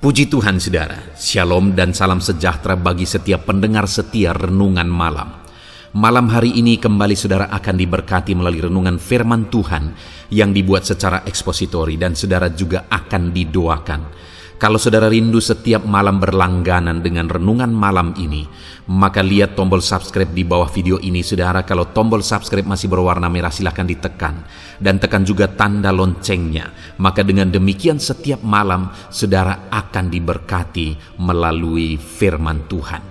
Puji Tuhan saudara, shalom dan salam sejahtera bagi setiap pendengar setia Renungan Malam. Malam hari ini kembali saudara akan diberkati melalui renungan firman Tuhan yang dibuat secara ekspositori dan saudara juga akan didoakan. Kalau saudara rindu setiap malam berlangganan dengan renungan malam ini, maka lihat tombol subscribe di bawah video ini saudara. Kalau tombol subscribe masih berwarna merah silahkan ditekan dan tekan juga tanda loncengnya. Maka dengan demikian setiap malam saudara akan diberkati melalui firman Tuhan.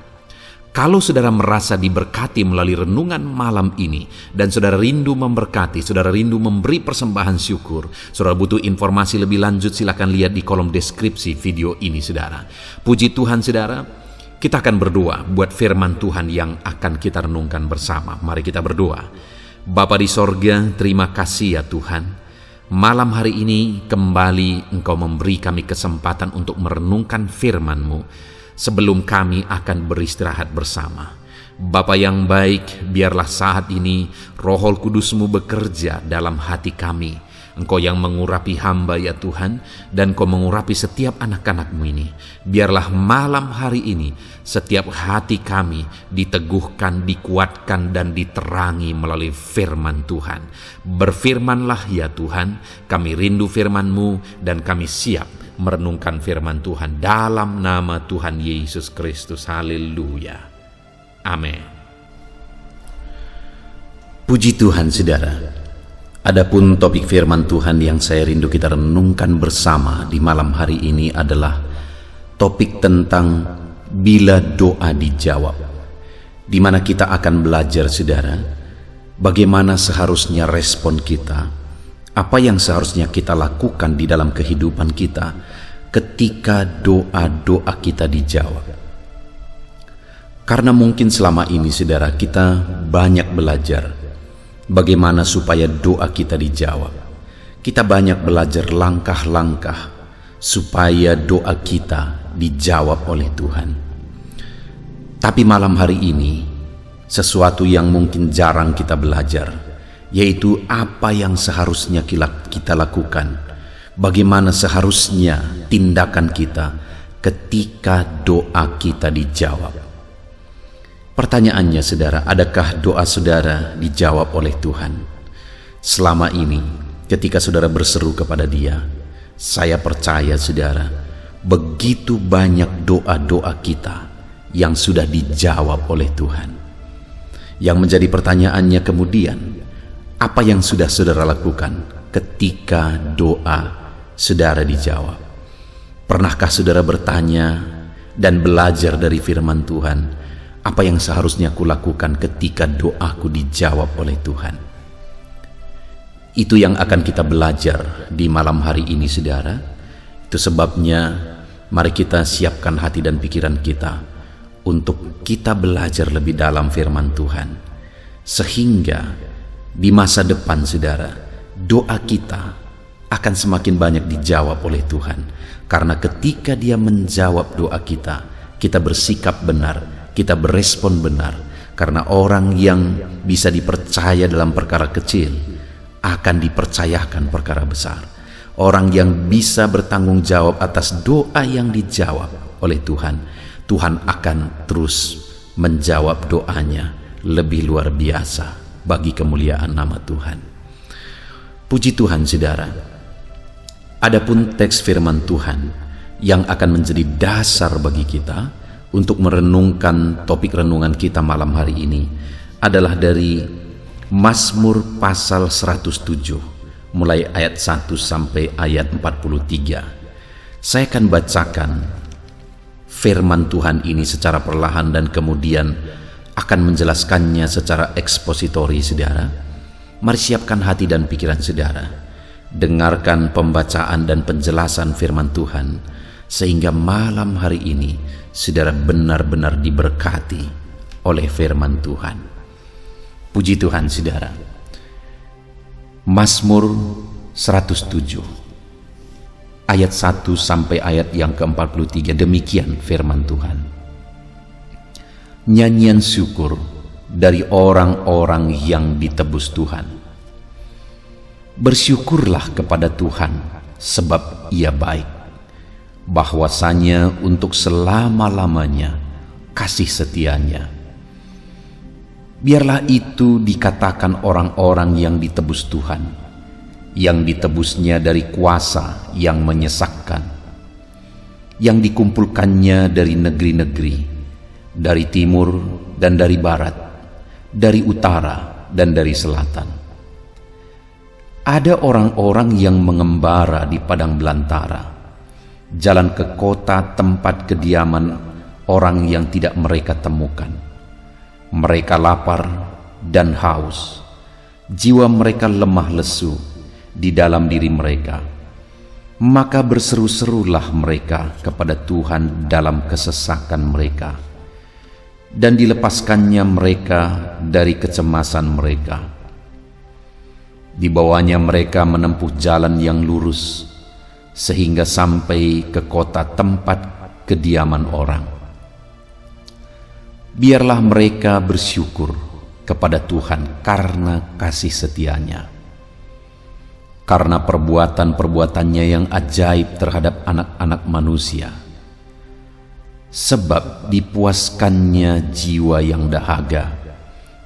Kalau saudara merasa diberkati melalui renungan malam ini dan saudara rindu memberkati, saudara rindu memberi persembahan syukur, saudara butuh informasi lebih lanjut, silakan lihat di kolom deskripsi video ini saudara. Puji Tuhan saudara, kita akan berdoa buat firman Tuhan yang akan kita renungkan bersama. Mari kita berdoa. Bapa di sorga, terima kasih ya Tuhan. Malam hari ini kembali Engkau memberi kami kesempatan untuk merenungkan firman-Mu. Sebelum kami akan beristirahat bersama. Bapa yang baik, biarlah saat ini Roh Kudus-Mu bekerja dalam hati kami. Engkau yang mengurapi hamba ya Tuhan, dan Engkau mengurapi setiap anak-anak-Mu ini. Biarlah malam hari ini setiap hati kami diteguhkan, dikuatkan, dan diterangi melalui firman Tuhan. Berfirmanlah ya Tuhan, kami rindu firman-Mu dan kami siap merenungkan firman Tuhan dalam nama Tuhan Yesus Kristus. Haleluya. Amin. Puji Tuhan saudara. Adapun topik firman Tuhan yang saya rindu kita renungkan bersama di malam hari ini adalah topik tentang bila doa dijawab, di mana kita akan belajar saudara bagaimana seharusnya respon kita, apa yang seharusnya kita lakukan di dalam kehidupan kita ketika doa-doa kita dijawab. Karena mungkin selama ini saudara kita banyak belajar bagaimana supaya doa kita dijawab. Kita banyak belajar langkah-langkah supaya doa kita dijawab oleh Tuhan. Tapi malam hari ini sesuatu yang mungkin jarang kita belajar, yaitu apa yang seharusnya kita lakukan, bagaimana seharusnya tindakan kita ketika doa kita dijawab. Pertanyaannya saudara, adakah doa saudara dijawab oleh Tuhan? Selama ini ketika saudara berseru kepada Dia, saya percaya saudara, begitu banyak doa-doa kita yang sudah dijawab oleh Tuhan. Yang menjadi pertanyaannya kemudian, apa yang sudah saudara lakukan ketika doa saudara dijawab? Pernahkah saudara bertanya dan belajar dari firman Tuhan, apa yang seharusnya kulakukan ketika doaku dijawab oleh Tuhan? Itu yang akan kita belajar di malam hari ini saudara. Itu sebabnya mari kita siapkan hati dan pikiran kita untuk kita belajar lebih dalam firman Tuhan, sehingga di masa depan saudara, doa kita akan semakin banyak dijawab oleh Tuhan. Karena ketika Dia menjawab doa kita, kita bersikap benar, kita berespon benar. Karena orang yang bisa dipercaya dalam perkara kecil akan dipercayakan perkara besar. Orang yang bisa bertanggung jawab atas doa yang dijawab oleh Tuhan, Tuhan akan terus menjawab doanya lebih luar biasa bagi kemuliaan nama Tuhan. Puji Tuhan saudara. Adapun teks firman Tuhan yang akan menjadi dasar bagi kita untuk merenungkan topik renungan kita malam hari ini adalah dari Mazmur pasal 107 mulai ayat 1 sampai ayat 43. Saya akan bacakan firman Tuhan ini secara perlahan dan kemudian akan menjelaskannya secara ekspositori saudara. Mari siapkan hati dan pikiran saudara, dengarkan pembacaan dan penjelasan firman Tuhan, sehingga malam hari ini saudara benar-benar diberkati oleh firman Tuhan. Puji Tuhan saudara. Mazmur 107 ayat 1 sampai ayat yang ke-43, demikian firman Tuhan. Nyanyian syukur dari orang-orang yang ditebus Tuhan. Bersyukurlah kepada Tuhan sebab Ia baik. bahwasanya untuk selama-lamanya kasih setianya. Biarlah itu dikatakan orang-orang yang ditebus Tuhan, yang ditebusnya dari kuasa yang menyesakkan, yang dikumpulkannya dari negeri-negeri, dari timur dan dari barat, dari utara dan dari selatan. Ada orang-orang yang mengembara di padang belantara, jalan ke kota tempat kediaman orang yang tidak mereka temukan. Mereka lapar dan haus, jiwa mereka lemah lesu di dalam diri mereka. Maka berseru-serulah mereka kepada Tuhan dalam kesesakan mereka, dan dilepaskannya mereka dari kecemasan mereka. Dibawanya mereka menempuh jalan yang lurus, sehingga sampai ke kota tempat kediaman orang. Biarlah mereka bersyukur kepada Tuhan karena kasih setianya, karena perbuatan-perbuatannya yang ajaib terhadap anak-anak manusia. Sebab dipuaskannya jiwa yang dahaga,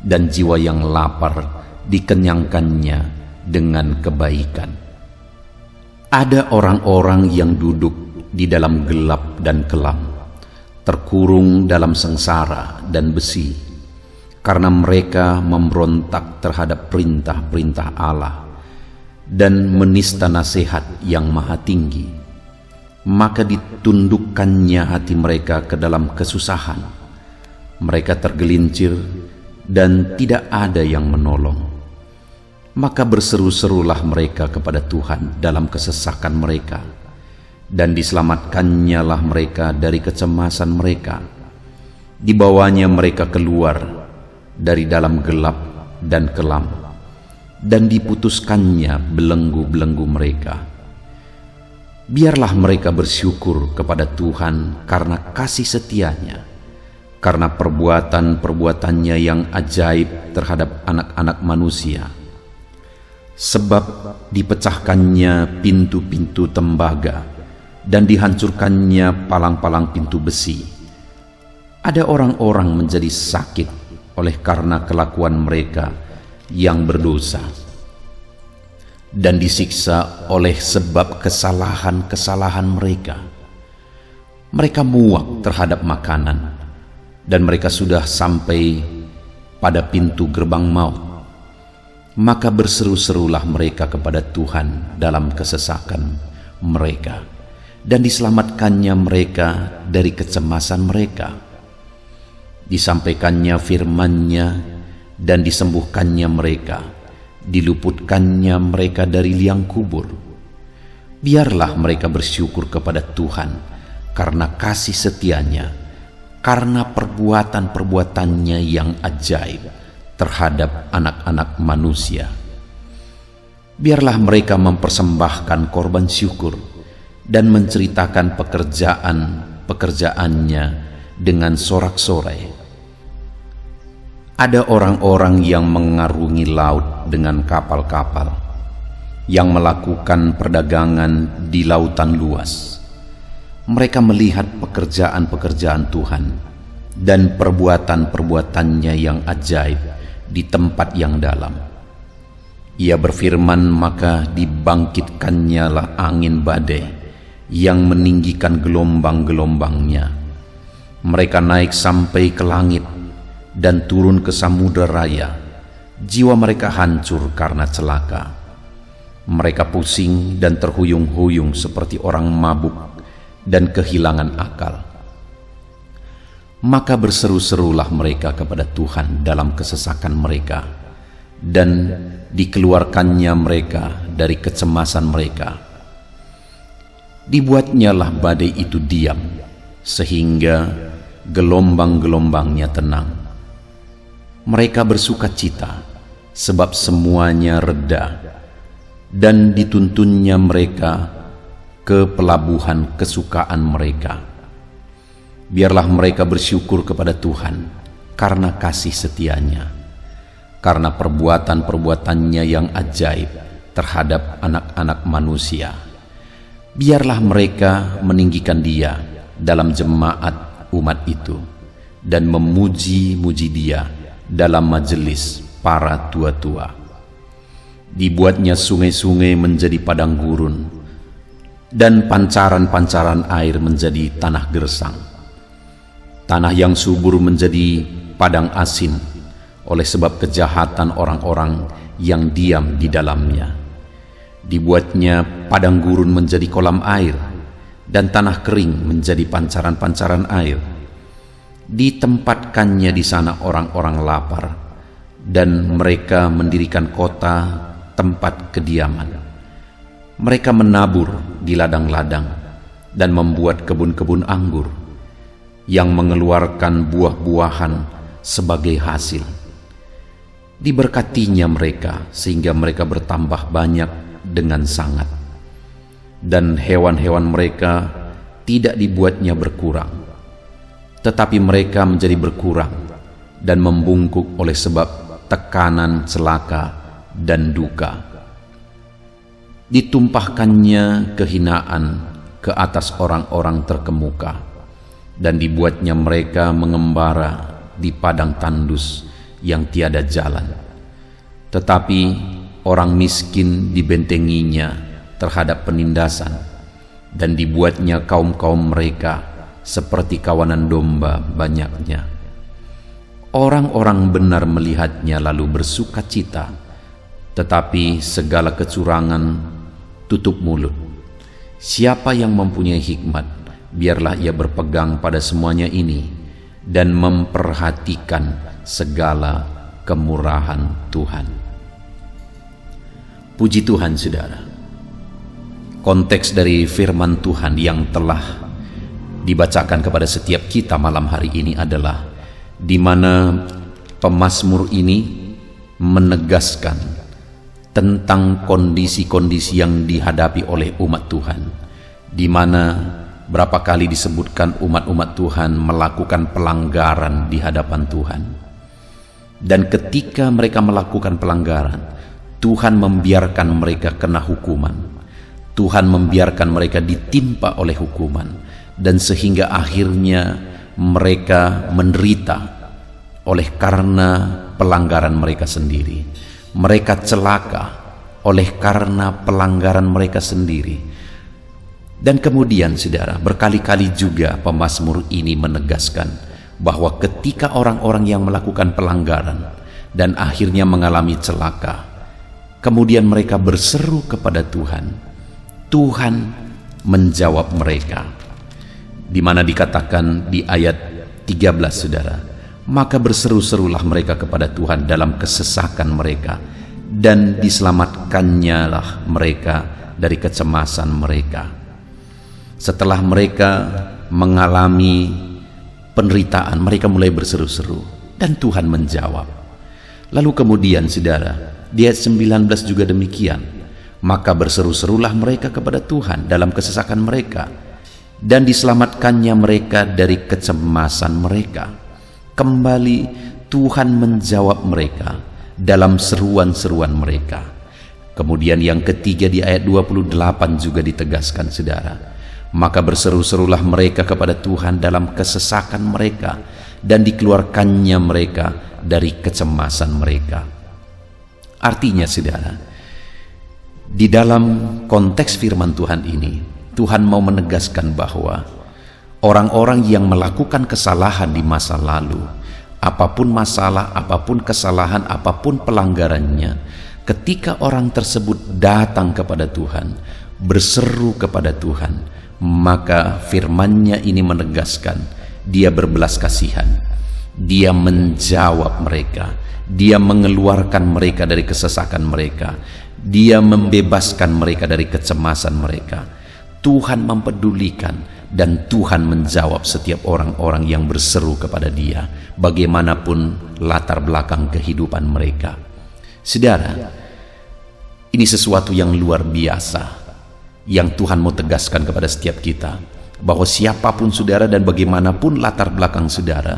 dan jiwa yang lapar dikenyangkannya dengan kebaikan. Ada orang-orang yang duduk di dalam gelap dan kelam, terkurung dalam sengsara dan besi, karena mereka memberontak terhadap perintah-perintah Allah dan menista nasihat yang maha tinggi. Maka ditundukkannya hati mereka ke dalam kesusahan. Mereka tergelincir dan tidak ada yang menolong. Maka berseru-serulah mereka kepada Tuhan dalam kesesakan mereka, dan diselamatkannya lah mereka dari kecemasan mereka. Dibawanya mereka keluar dari dalam gelap dan kelam, dan diputuskannya belenggu-belenggu mereka. Biarlah mereka bersyukur kepada Tuhan karena kasih setianya, karena perbuatan-perbuatannya yang ajaib terhadap anak-anak manusia. Sebab dipecahkannya pintu-pintu tembaga, dan dihancurkannya palang-palang pintu besi. Ada orang-orang menjadi sakit oleh karena kelakuan mereka yang berdosa, dan disiksa oleh sebab kesalahan-kesalahan mereka. Mereka muak terhadap makanan, dan mereka sudah sampai pada pintu gerbang maut. Maka berseru-serulah mereka kepada Tuhan dalam kesesakan mereka, dan diselamatkannya mereka dari kecemasan mereka. Disampaikannya firman-Nya dan disembuhkannya mereka, diluputkannya mereka dari liang kubur. Biarlah mereka bersyukur kepada Tuhan karena kasih setianya, karena perbuatan-perbuatannya yang ajaib terhadap anak-anak manusia. Biarlah mereka mempersembahkan korban syukur dan menceritakan pekerjaan-pekerjaannya dengan sorak-sorai. Ada orang-orang yang mengarungi laut dengan kapal-kapal, yang melakukan perdagangan di lautan luas. Mereka melihat pekerjaan-pekerjaan Tuhan dan perbuatan-perbuatannya yang ajaib di tempat yang dalam. Ia berfirman, maka dibangkitkannya lah angin badai yang meninggikan gelombang-gelombangnya. Mereka naik sampai ke langit dan turun ke samudera raya. Jiwa mereka hancur karena celaka. Mereka pusing dan terhuyung-huyung seperti orang mabuk dan kehilangan akal. Maka berseru-serulah mereka kepada Tuhan dalam kesesakan mereka, dan dikeluarkannya mereka dari kecemasan mereka. Dibuatnyalah badai itu diam, sehingga gelombang-gelombangnya tenang. Mereka bersuka cita, sebab semuanya reda, dan dituntunnya mereka ke pelabuhan kesukaan mereka. Biarlah mereka bersyukur kepada Tuhan karena kasih setianya, karena perbuatan-perbuatannya yang ajaib terhadap anak-anak manusia. Biarlah mereka meninggikan Dia dalam jemaat umat itu dan memuji-muji Dia dalam majelis para tua-tua. Dibuatnya sungai-sungai menjadi padang gurun dan pancaran-pancaran air menjadi tanah gersang. Tanah yang subur menjadi padang asin oleh sebab kejahatan orang-orang yang diam di dalamnya. Dibuatnya padang gurun menjadi kolam air dan tanah kering menjadi pancaran-pancaran air. Ditempatkannya di sana orang-orang lapar dan mereka mendirikan kota tempat kediaman. Mereka menabur di ladang-ladang dan membuat kebun-kebun anggur yang mengeluarkan buah-buahan sebagai hasil. Diberkatinya mereka sehingga mereka bertambah banyak dengan sangat, dan hewan-hewan mereka tidak dibuatnya berkurang, tetapi mereka menjadi berkurang dan membungkuk oleh sebab tekanan celaka dan duka. Ditumpahkannya kehinaan ke atas orang-orang terkemuka, dan dibuatnya mereka mengembara di padang tandus yang tiada jalan. Tetapi orang miskin dibentenginya terhadap penindasan, dan dibuatnya kaum-kaum mereka seperti kawanan domba banyaknya. Orang-orang benar melihatnya lalu bersuka cita, tetapi segala kecurangan tutup mulut. Siapa yang mempunyai hikmat, biarlah ia berpegang pada semuanya ini dan memperhatikan segala kemurahan Tuhan. Puji Tuhan, saudara. Konteks dari firman Tuhan yang telah dibacakan kepada setiap kita malam hari ini adalah di mana pemazmur ini menegaskan tentang kondisi-kondisi yang dihadapi oleh umat Tuhan, di mana berapa kali disebutkan umat-umat Tuhan melakukan pelanggaran di hadapan Tuhan. Dan ketika mereka melakukan pelanggaran, Tuhan membiarkan mereka kena hukuman. Tuhan membiarkan mereka ditimpa oleh hukuman, dan sehingga akhirnya mereka menderita oleh karena pelanggaran mereka sendiri. Mereka celaka oleh karena pelanggaran mereka sendiri. Dan kemudian, saudara, berkali-kali juga pemazmur ini menegaskan bahwa ketika orang-orang yang melakukan pelanggaran dan akhirnya mengalami celaka, kemudian mereka berseru kepada Tuhan, Tuhan menjawab mereka. Di mana dikatakan di ayat 13, saudara, maka berseru-serulah mereka kepada Tuhan dalam kesesakan mereka, dan diselamatkannya lah mereka dari kecemasan mereka. Setelah mereka mengalami penderitaan, mereka mulai berseru-seru dan Tuhan menjawab. Lalu kemudian, saudara, di ayat 19 juga demikian. Maka berseru-serulah mereka kepada Tuhan dalam kesesakan mereka, dan diselamatkannya mereka dari kecemasan mereka. Kembali Tuhan menjawab mereka dalam seruan-seruan mereka. Kemudian yang ketiga di ayat 28 juga ditegaskan, saudara. Maka berseru-serulah mereka kepada Tuhan dalam kesesakan mereka, dan dikeluarkannya mereka dari kecemasan mereka. Artinya, saudara, di dalam konteks firman Tuhan ini, Tuhan mau menegaskan bahwa orang-orang yang melakukan kesalahan di masa lalu, apapun masalah, apapun kesalahan, apapun pelanggarannya, ketika orang tersebut datang kepada Tuhan, berseru kepada Tuhan, maka firman-Nya ini menegaskan Dia berbelas kasihan. Dia menjawab mereka, Dia mengeluarkan mereka dari kesesakan mereka, Dia membebaskan mereka dari kecemasan mereka. Tuhan mempedulikan dan Tuhan menjawab setiap orang-orang yang berseru kepada Dia, bagaimanapun latar belakang kehidupan mereka. Saudara, ini sesuatu yang luar biasa yang Tuhan mau tegaskan kepada setiap kita, bahwa siapapun saudara dan bagaimanapun latar belakang saudara,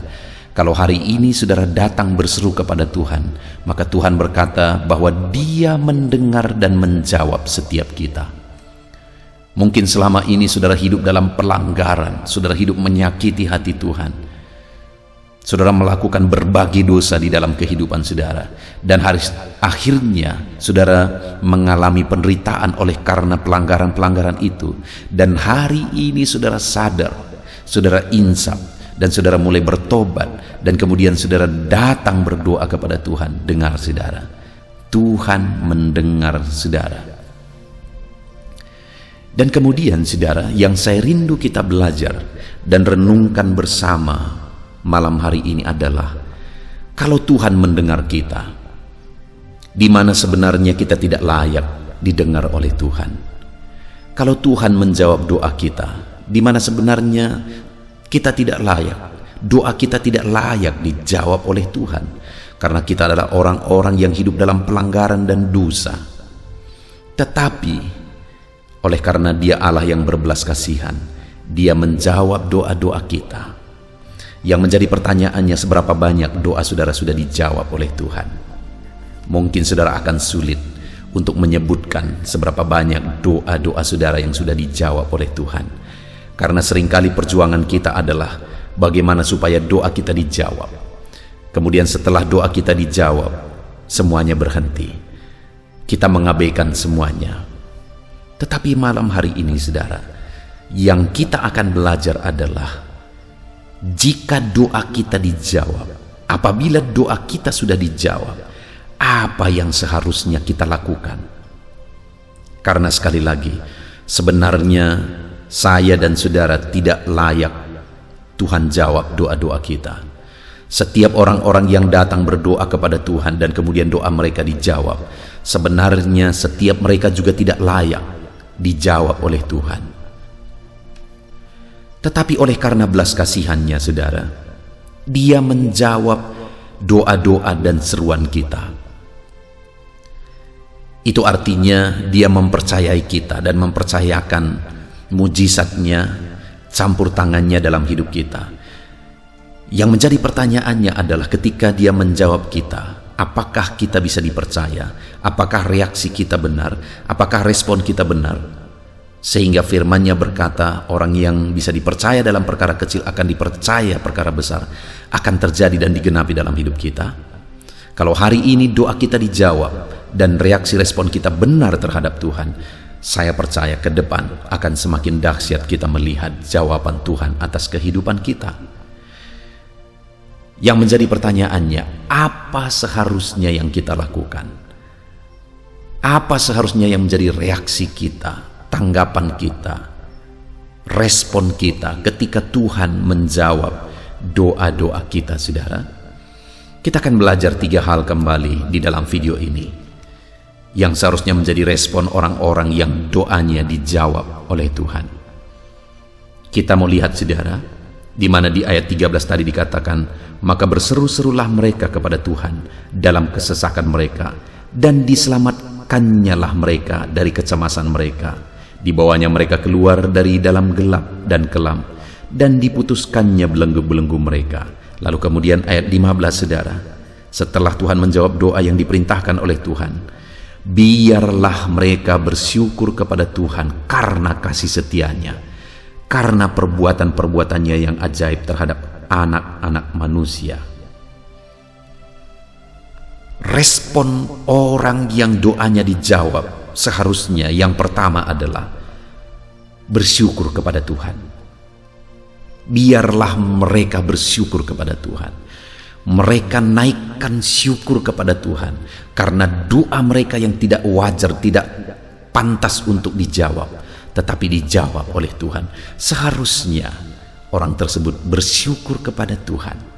kalau hari ini saudara datang berseru kepada Tuhan, maka Tuhan berkata bahwa Dia mendengar dan menjawab setiap kita. Mungkin selama ini saudara hidup dalam pelanggaran, saudara hidup menyakiti hati Tuhan. Saudara melakukan berbagai dosa di dalam kehidupan saudara, dan akhirnya saudara mengalami penderitaan oleh karena pelanggaran-pelanggaran itu. Dan hari ini saudara sadar, saudara insaf, dan saudara mulai bertobat, dan kemudian saudara datang berdoa kepada Tuhan. Dengar saudara, Tuhan mendengar saudara. Dan kemudian saudara, yang saya rindu kita belajar dan renungkan bersama malam hari ini adalah, kalau Tuhan mendengar kita, di mana sebenarnya kita tidak layak didengar oleh Tuhan. Kalau Tuhan menjawab doa kita, di mana sebenarnya kita tidak layak, doa kita tidak layak dijawab oleh Tuhan, karena kita adalah orang-orang yang hidup dalam pelanggaran dan dosa. Tetapi oleh karena Dia Allah yang berbelas kasihan, Dia menjawab doa-doa kita. Yang menjadi pertanyaannya, seberapa banyak doa saudara sudah dijawab oleh Tuhan? Mungkin saudara akan sulit untuk menyebutkan seberapa banyak doa-doa saudara yang sudah dijawab oleh Tuhan, karena seringkali perjuangan kita adalah bagaimana supaya doa kita dijawab. Kemudian setelah doa kita dijawab, semuanya berhenti, kita mengabaikan semuanya. Tetapi malam hari ini saudara, yang kita akan belajar adalah, jika doa kita dijawab, apabila doa kita sudah dijawab, apa yang seharusnya kita lakukan? Karena sekali lagi, sebenarnya saya dan saudara tidak layak Tuhan jawab doa-doa kita. Setiap orang-orang yang datang berdoa kepada Tuhan dan kemudian doa mereka dijawab, sebenarnya setiap mereka juga tidak layak dijawab oleh Tuhan. Tetapi oleh karena belas kasihannya saudara, Dia menjawab doa-doa dan seruan kita. Itu artinya Dia mempercayai kita dan mempercayakan mujizatnya, campur tangannya dalam hidup kita. Yang menjadi pertanyaannya adalah, ketika Dia menjawab kita, apakah kita bisa dipercaya? Apakah reaksi kita benar? Apakah respon kita benar? Sehingga firman-Nya berkata, orang yang bisa dipercaya dalam perkara kecil akan dipercaya perkara besar, akan terjadi dan digenapi dalam hidup kita. Kalau hari ini doa kita dijawab dan reaksi respon kita benar terhadap Tuhan, saya percaya ke depan akan semakin dahsyat kita melihat jawaban Tuhan atas kehidupan kita. Yang menjadi pertanyaannya, apa seharusnya yang kita lakukan? Apa seharusnya yang menjadi reaksi kita, tanggapan kita, respon kita ketika Tuhan menjawab doa-doa kita, saudara? Kita akan belajar 3 hal kembali di dalam video ini, yang seharusnya menjadi respon orang-orang yang doanya dijawab oleh Tuhan. Kita mau lihat, saudara, di mana di ayat 13 tadi dikatakan, maka berseru-serulah mereka kepada Tuhan dalam kesesakan mereka, dan diselamatkannya lah mereka dari kecemasan mereka. Dibawanya mereka keluar dari dalam gelap dan kelam, dan diputuskannya belenggu-belenggu mereka. Lalu kemudian ayat 15 saudara, setelah Tuhan menjawab doa yang diperintahkan oleh Tuhan, biarlah mereka bersyukur kepada Tuhan karena kasih setianya, karena perbuatan-perbuatannya yang ajaib terhadap anak-anak manusia. Respon orang yang doanya dijawab seharusnya yang pertama adalah bersyukur kepada Tuhan. Biarlah mereka bersyukur kepada Tuhan. Mereka naikkan syukur kepada Tuhan karena doa mereka yang tidak wajar, tidak pantas untuk dijawab, tetapi dijawab oleh Tuhan. Seharusnya orang tersebut bersyukur kepada Tuhan.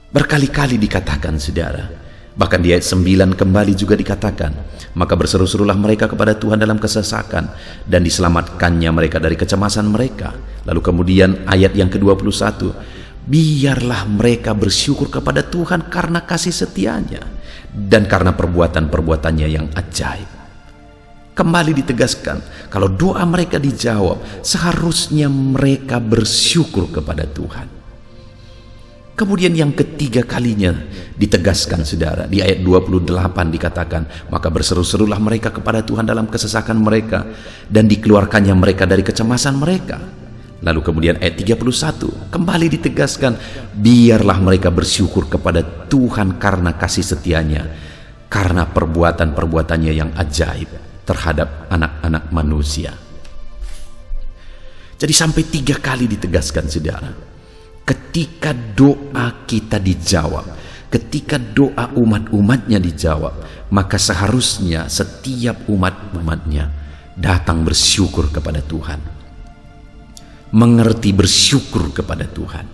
Berkali-kali dikatakan, saudara, bahkan di ayat 9 kembali juga dikatakan, maka berseru-serulah mereka kepada Tuhan dalam kesesakan, dan diselamatkannya mereka dari kecemasan mereka. Lalu kemudian ayat yang ke-21, biarlah mereka bersyukur kepada Tuhan karena kasih setianya dan karena perbuatan-perbuatannya yang ajaib. Kembali ditegaskan, kalau doa mereka dijawab, seharusnya mereka bersyukur kepada Tuhan. Kemudian yang ketiga kalinya ditegaskan saudara, di ayat 28 dikatakan, maka berseru-serulah mereka kepada Tuhan dalam kesesakan mereka, dan dikeluarkannya mereka dari kecemasan mereka. Lalu kemudian ayat 31 kembali ditegaskan, biarlah mereka bersyukur kepada Tuhan karena kasih setianya, karena perbuatan-perbuatannya yang ajaib terhadap anak-anak manusia. Jadi sampai 3 kali ditegaskan saudara, ketika doa kita dijawab, ketika doa umat-umatnya dijawab, maka seharusnya setiap umat-umatnya datang bersyukur kepada Tuhan, mengerti bersyukur kepada Tuhan.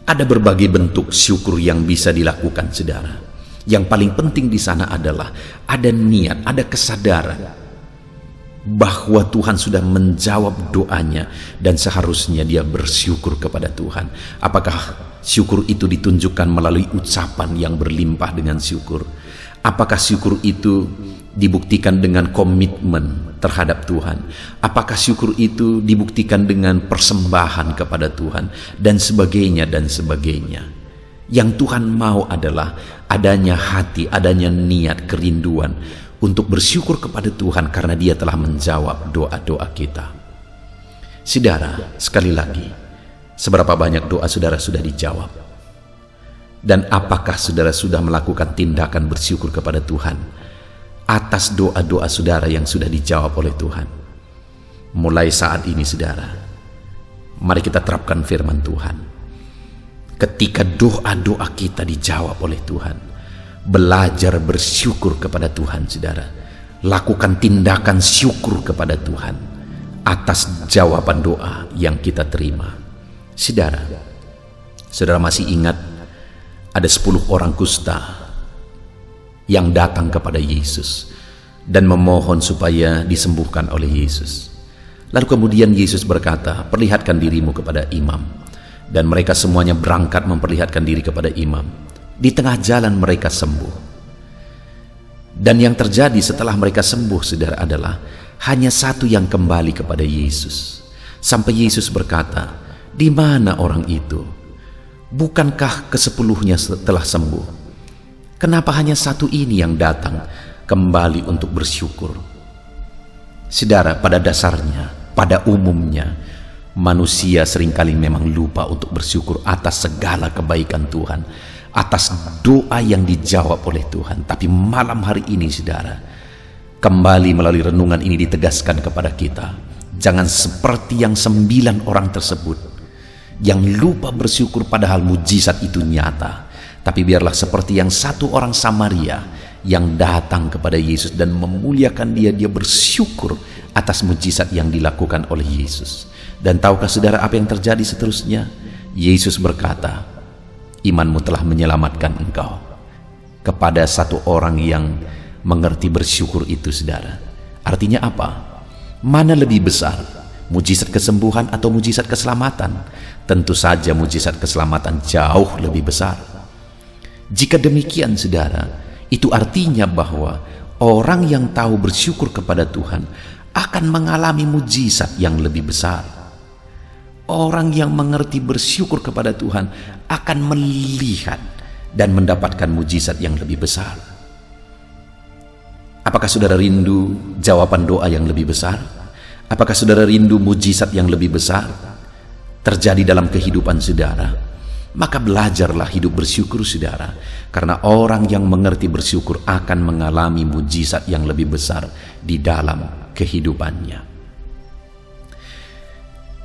Ada berbagai bentuk syukur yang bisa dilakukan saudara. Yang paling penting di sana adalah ada niat, ada kesadaran bahwa Tuhan sudah menjawab doanya dan seharusnya dia bersyukur kepada Tuhan. Apakah syukur itu ditunjukkan melalui ucapan yang berlimpah dengan syukur? Apakah syukur itu dibuktikan dengan komitmen terhadap Tuhan? Apakah syukur itu dibuktikan dengan persembahan kepada Tuhan? Dan sebagainya dan sebagainya. Yang Tuhan mau adalah adanya hati, adanya niat, kerinduan untuk bersyukur kepada Tuhan karena dia telah menjawab doa-doa kita. Saudara, sekali lagi, seberapa banyak doa saudara sudah dijawab? Dan apakah saudara sudah melakukan tindakan bersyukur kepada Tuhan atas doa-doa saudara yang sudah dijawab oleh Tuhan? Mulai saat ini saudara, mari kita terapkan firman Tuhan. Ketika doa-doa kita dijawab oleh Tuhan, belajar bersyukur kepada Tuhan saudara. Lakukan tindakan syukur kepada Tuhan atas jawaban doa yang kita terima. Saudara, saudara masih ingat ada 10 orang kusta yang datang kepada Yesus dan memohon supaya disembuhkan oleh Yesus. Lalu kemudian Yesus berkata, perlihatkan dirimu kepada imam. Dan mereka semuanya berangkat memperlihatkan diri kepada imam. Di tengah jalan mereka sembuh. Dan yang terjadi setelah mereka sembuh saudara adalah hanya satu yang kembali kepada Yesus. Sampai Yesus berkata, di mana orang itu? Bukankah ke-10-nya telah sembuh? Kenapa hanya satu ini yang datang kembali untuk bersyukur? Saudara, pada dasarnya, pada umumnya, manusia seringkali memang lupa untuk bersyukur atas segala kebaikan Tuhan, atas doa yang dijawab oleh Tuhan. Tapi malam hari ini saudara, kembali melalui renungan ini ditegaskan kepada kita, jangan seperti yang 9 orang tersebut yang lupa bersyukur padahal mujizat itu nyata. Tapi biarlah seperti yang 1 orang Samaria yang datang kepada Yesus dan memuliakan dia bersyukur atas mujizat yang dilakukan oleh Yesus. Dan tahukah saudara apa yang terjadi seterusnya? Yesus berkata, imanmu telah menyelamatkan engkau. Kepada 1 orang yang mengerti bersyukur itu saudara. Artinya apa? Mana lebih besar? Mujizat kesembuhan atau mujizat keselamatan? Tentu saja mujizat keselamatan jauh lebih besar. Jika demikian saudara, itu artinya bahwa orang yang tahu bersyukur kepada Tuhan akan mengalami mujizat yang lebih besar. Orang yang mengerti bersyukur kepada Tuhan akan melihat dan mendapatkan mujizat yang lebih besar. Apakah saudara rindu jawaban doa yang lebih besar? Apakah saudara rindu mujizat yang lebih besar terjadi dalam kehidupan saudara? Maka belajarlah hidup bersyukur saudara, karena orang yang mengerti bersyukur akan mengalami mujizat yang lebih besar di dalam kehidupannya.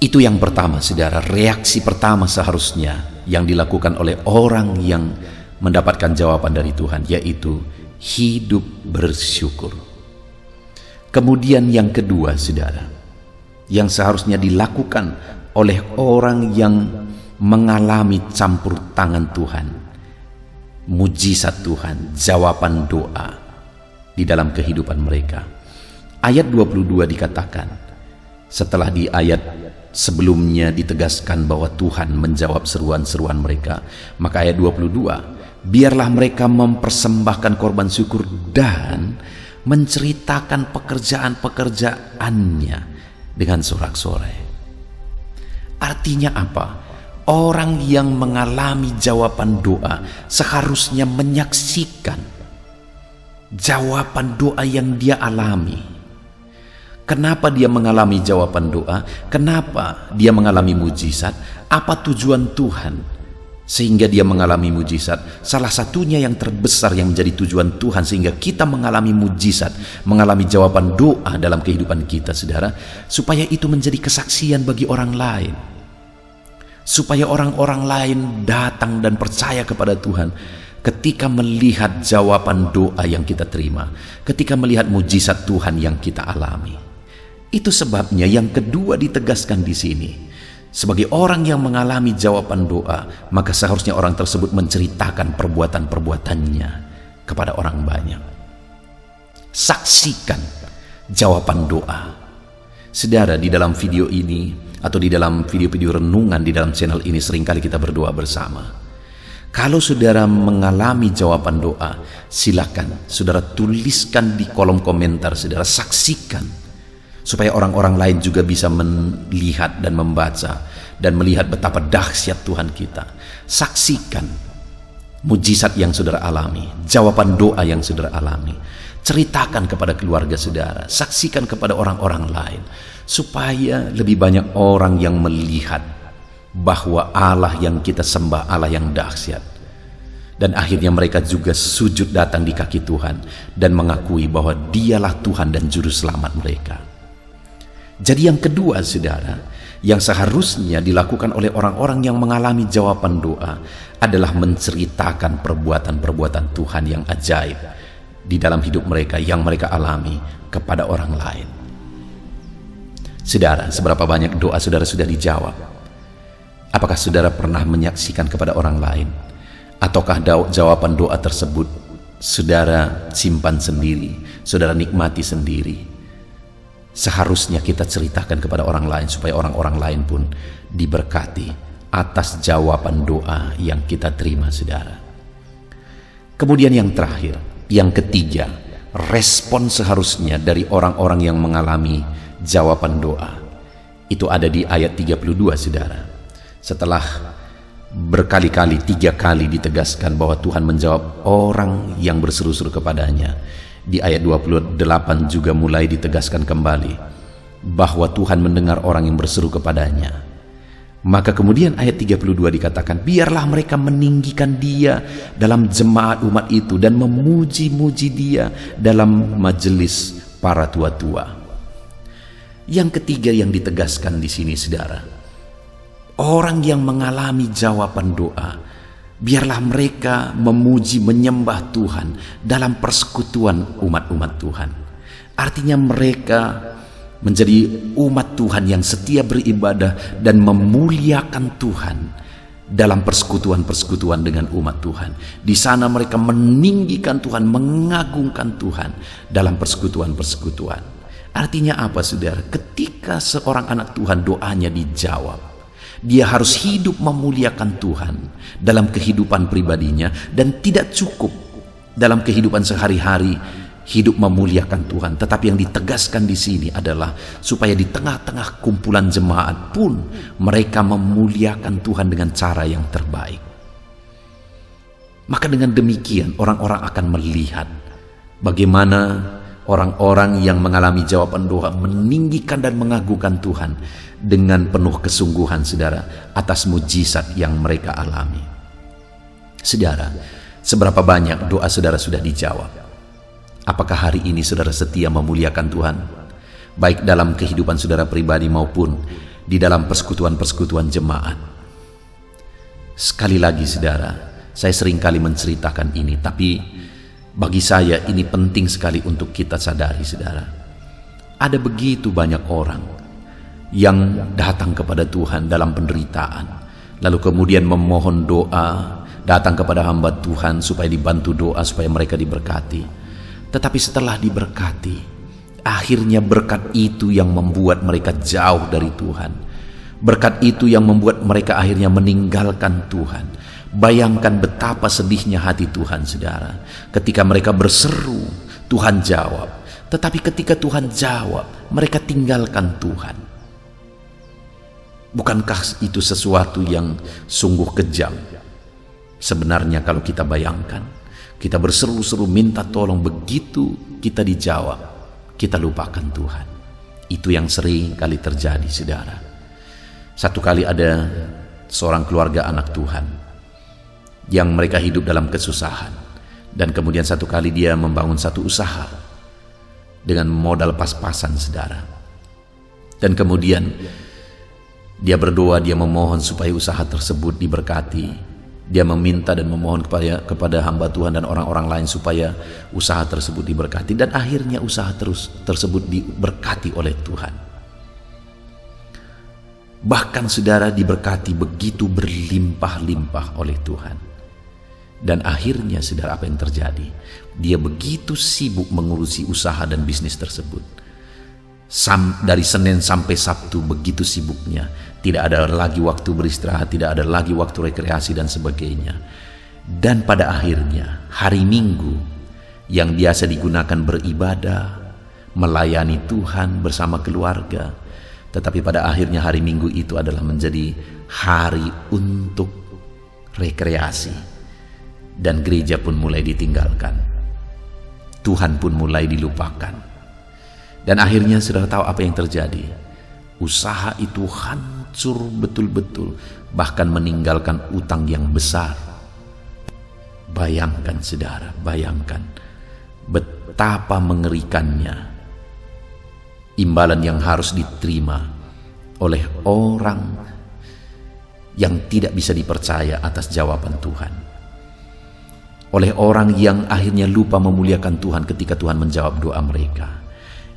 Itu yang pertama saudara, reaksi pertama seharusnya yang dilakukan oleh orang yang mendapatkan jawaban dari Tuhan, yaitu hidup bersyukur. Kemudian yang kedua saudara, yang seharusnya dilakukan oleh orang yang mengalami campur tangan Tuhan, mujizat Tuhan, jawaban doa di dalam kehidupan mereka. Ayat 22 dikatakan, setelah di ayat sebelumnya ditegaskan bahwa Tuhan menjawab seruan-seruan mereka, maka ayat 22, biarlah mereka mempersembahkan korban syukur dan menceritakan pekerjaan-pekerjaannya dengan sorak-sorai. Artinya apa? Orang yang mengalami jawaban doa seharusnya menyaksikan jawaban doa yang dia alami. Kenapa dia mengalami jawaban doa? Kenapa dia mengalami mujizat? Apa tujuan Tuhan sehingga dia mengalami mujizat? Salah satunya yang terbesar yang menjadi tujuan Tuhan sehingga kita mengalami mujizat, mengalami jawaban doa dalam kehidupan kita, saudara, supaya itu menjadi kesaksian bagi orang lain. Supaya orang-orang lain datang dan percaya kepada Tuhan ketika melihat jawaban doa yang kita terima, ketika melihat mujizat Tuhan yang kita alami. Itu sebabnya yang kedua ditegaskan di sini. Sebagai orang yang mengalami jawaban doa, maka seharusnya orang tersebut menceritakan perbuatan-perbuatannya kepada orang banyak. Saksikan jawaban doa. Saudara, di dalam video ini atau di dalam video-video renungan di dalam channel ini seringkali kita berdoa bersama. Kalau saudara mengalami jawaban doa, silakan saudara tuliskan di kolom komentar, saudara saksikan, supaya orang-orang lain juga bisa melihat dan membaca dan melihat betapa dahsyat Tuhan kita. Saksikan mujizat yang saudara alami, jawaban doa yang saudara alami. Ceritakan kepada keluarga saudara, saksikan kepada orang-orang lain, supaya lebih banyak orang yang melihat bahwa Allah yang kita sembah Allah yang dahsyat. Dan akhirnya mereka juga sujud datang di kaki Tuhan dan mengakui bahwa Dialah Tuhan dan Juru Selamat mereka. Jadi yang kedua, saudara, yang seharusnya dilakukan oleh orang-orang yang mengalami jawaban doa adalah menceritakan perbuatan-perbuatan Tuhan yang ajaib di dalam hidup mereka yang mereka alami kepada orang lain. Saudara, seberapa banyak doa saudara sudah dijawab? Apakah saudara pernah menyaksikan kepada orang lain? Ataukah jawaban doa tersebut saudara simpan sendiri, saudara nikmati sendiri? Seharusnya kita ceritakan kepada orang lain supaya orang-orang lain pun diberkati atas jawaban doa yang kita terima, saudara. Kemudian yang terakhir, yang ketiga, respon seharusnya dari orang-orang yang mengalami jawaban doa. Itu ada di ayat 32, saudara. Setelah berkali-kali, 3 kali ditegaskan bahwa Tuhan menjawab orang yang berseru-seru kepadanya. Di ayat 28 juga mulai ditegaskan kembali bahwa Tuhan mendengar orang yang berseru kepadanya. Maka kemudian ayat 32 dikatakan, biarlah mereka meninggikan Dia dalam jemaat umat itu dan memuji-muji Dia dalam majelis para tua-tua. Yang ketiga yang ditegaskan di sini, saudara, orang yang mengalami jawaban doa, biarlah mereka memuji menyembah Tuhan dalam persekutuan umat-umat Tuhan. Artinya mereka menjadi umat Tuhan yang setia beribadah dan memuliakan Tuhan dalam persekutuan-persekutuan dengan umat Tuhan. Di sana mereka meninggikan Tuhan, mengagungkan Tuhan dalam persekutuan-persekutuan. Artinya apa, saudara? Ketika seorang anak Tuhan doanya dijawab, dia harus hidup memuliakan Tuhan dalam kehidupan pribadinya, dan tidak cukup dalam kehidupan sehari-hari hidup memuliakan Tuhan, tetapi yang ditegaskan di sini adalah supaya di tengah-tengah kumpulan jemaat pun mereka memuliakan Tuhan dengan cara yang terbaik. Maka dengan demikian orang-orang akan melihat bagaimana orang-orang yang mengalami jawaban doa meninggikan dan mengagungkan Tuhan dengan penuh kesungguhan, saudara, atas mujizat yang mereka alami. Saudara, seberapa banyak doa saudara sudah dijawab? Apakah hari ini saudara setia memuliakan Tuhan, baik dalam kehidupan saudara pribadi maupun di dalam persekutuan-persekutuan jemaat? Sekali lagi, saudara, saya seringkali menceritakan ini, tapi bagi saya ini penting sekali untuk kita sadari, saudara. Ada begitu banyak orang yang datang kepada Tuhan dalam penderitaan, lalu kemudian memohon doa, datang kepada hamba Tuhan supaya dibantu doa, supaya mereka diberkati. Tetapi setelah diberkati, akhirnya berkat itu yang membuat mereka jauh dari Tuhan. Berkat itu yang membuat mereka akhirnya meninggalkan Tuhan. Bayangkan betapa sedihnya hati Tuhan, saudara, ketika mereka berseru, Tuhan jawab. Tetapi ketika Tuhan jawab, mereka tinggalkan Tuhan. Bukankah itu sesuatu yang sungguh kejam? Sebenarnya kalau kita bayangkan, kita berseru-seru minta tolong, begitu kita dijawab, kita lupakan Tuhan. Itu yang sering kali terjadi, saudara. Satu kali ada seorang keluarga anak Tuhan yang mereka hidup dalam kesusahan, dan kemudian satu kali dia membangun satu usaha dengan modal pas-pasan, saudara. Dan kemudian dia berdoa, dia memohon supaya usaha tersebut diberkati. Dia meminta dan memohon kepada hamba Tuhan dan orang-orang lain supaya usaha tersebut diberkati. Dan akhirnya usaha tersebut diberkati oleh Tuhan. Bahkan saudara, diberkati begitu berlimpah-limpah oleh Tuhan. Dan akhirnya saudara, apa yang terjadi? Dia begitu sibuk mengurusi usaha dan bisnis tersebut. Dari Senin sampai Sabtu begitu sibuknya, tidak ada lagi waktu beristirahat, tidak ada lagi waktu rekreasi dan sebagainya. Dan pada akhirnya hari Minggu yang biasa digunakan beribadah, melayani Tuhan bersama keluarga, tetapi pada akhirnya hari Minggu itu adalah menjadi hari untuk rekreasi, dan gereja pun mulai ditinggalkan, Tuhan pun mulai dilupakan. Dan akhirnya saudara tahu apa yang terjadi? Usaha itu hancur betul-betul, bahkan meninggalkan utang yang besar. Bayangkan saudara, bayangkan betapa mengerikannya imbalan yang harus diterima oleh orang yang tidak bisa dipercaya atas jawaban Tuhan. Oleh orang yang akhirnya lupa memuliakan Tuhan ketika Tuhan menjawab doa mereka.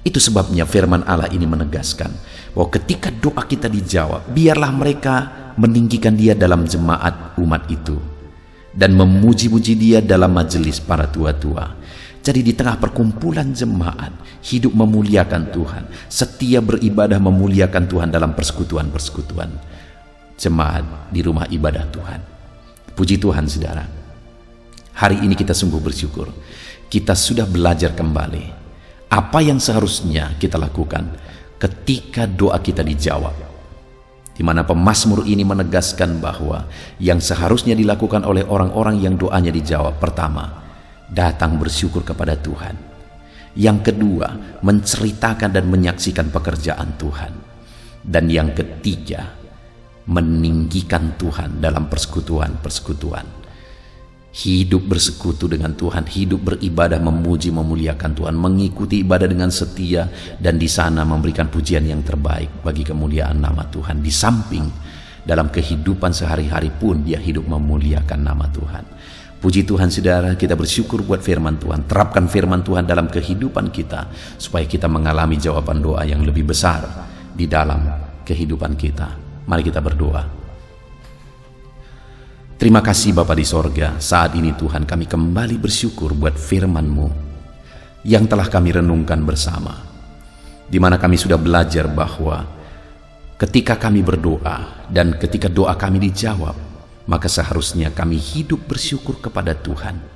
Itu sebabnya firman Allah ini menegaskan bahwa ketika doa kita dijawab, biarlah mereka meninggikan Dia dalam jemaat umat itu dan memuji-muji Dia dalam majelis para tua-tua. Jadi di tengah perkumpulan jemaat, hidup memuliakan Tuhan, setia beribadah memuliakan Tuhan dalam persekutuan-persekutuan jemaat di rumah ibadah Tuhan. Puji Tuhan saudara, hari ini kita sungguh bersyukur. Kita sudah belajar kembali apa yang seharusnya kita lakukan ketika doa kita dijawab. Di mana pemazmur ini menegaskan bahwa yang seharusnya dilakukan oleh orang-orang yang doanya dijawab, pertama, datang bersyukur kepada Tuhan. Yang kedua, menceritakan dan menyaksikan pekerjaan Tuhan. Dan yang ketiga, meninggikan Tuhan dalam persekutuan-persekutuan. Hidup bersekutu dengan Tuhan, hidup beribadah, memuji, memuliakan Tuhan, mengikuti ibadah dengan setia, dan di sana memberikan pujian yang terbaik bagi kemuliaan nama Tuhan. Di samping dalam kehidupan sehari-hari pun dia hidup memuliakan nama Tuhan. Puji Tuhan saudara, kita bersyukur buat firman Tuhan. Terapkan firman Tuhan dalam kehidupan kita supaya kita mengalami jawaban doa yang lebih besar di dalam kehidupan kita. Mari kita berdoa. Terima kasih Bapa di sorga, saat ini Tuhan kami kembali bersyukur buat firman-Mu yang telah kami renungkan bersama, di mana kami sudah belajar bahwa ketika kami berdoa dan ketika doa kami dijawab, maka seharusnya kami hidup bersyukur kepada Tuhan.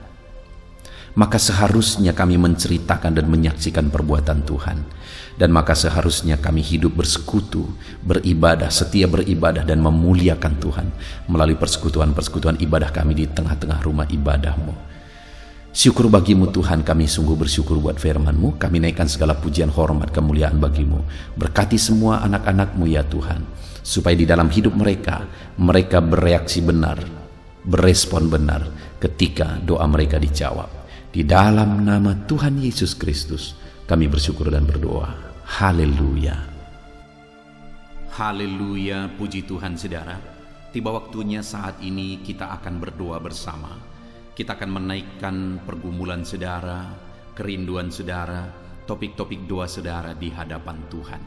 Maka seharusnya kami menceritakan dan menyaksikan perbuatan Tuhan. Dan maka seharusnya kami hidup bersekutu, beribadah, setia beribadah dan memuliakan Tuhan melalui persekutuan-persekutuan ibadah kami di tengah-tengah rumah ibadah-Mu. Syukur bagimu Tuhan, kami sungguh bersyukur buat firman-Mu. Kami naikkan segala pujian, hormat, kemuliaan bagimu. Berkati semua anak-anak-Mu ya Tuhan, supaya di dalam hidup mereka bereaksi benar, berespon benar ketika doa mereka dijawab. Di dalam nama Tuhan Yesus Kristus kami bersyukur dan berdoa. Haleluya. Haleluya, puji Tuhan saudara. Tiba waktunya saat ini kita akan berdoa bersama. Kita akan menaikkan pergumulan saudara, kerinduan saudara, topik-topik doa saudara di hadapan Tuhan.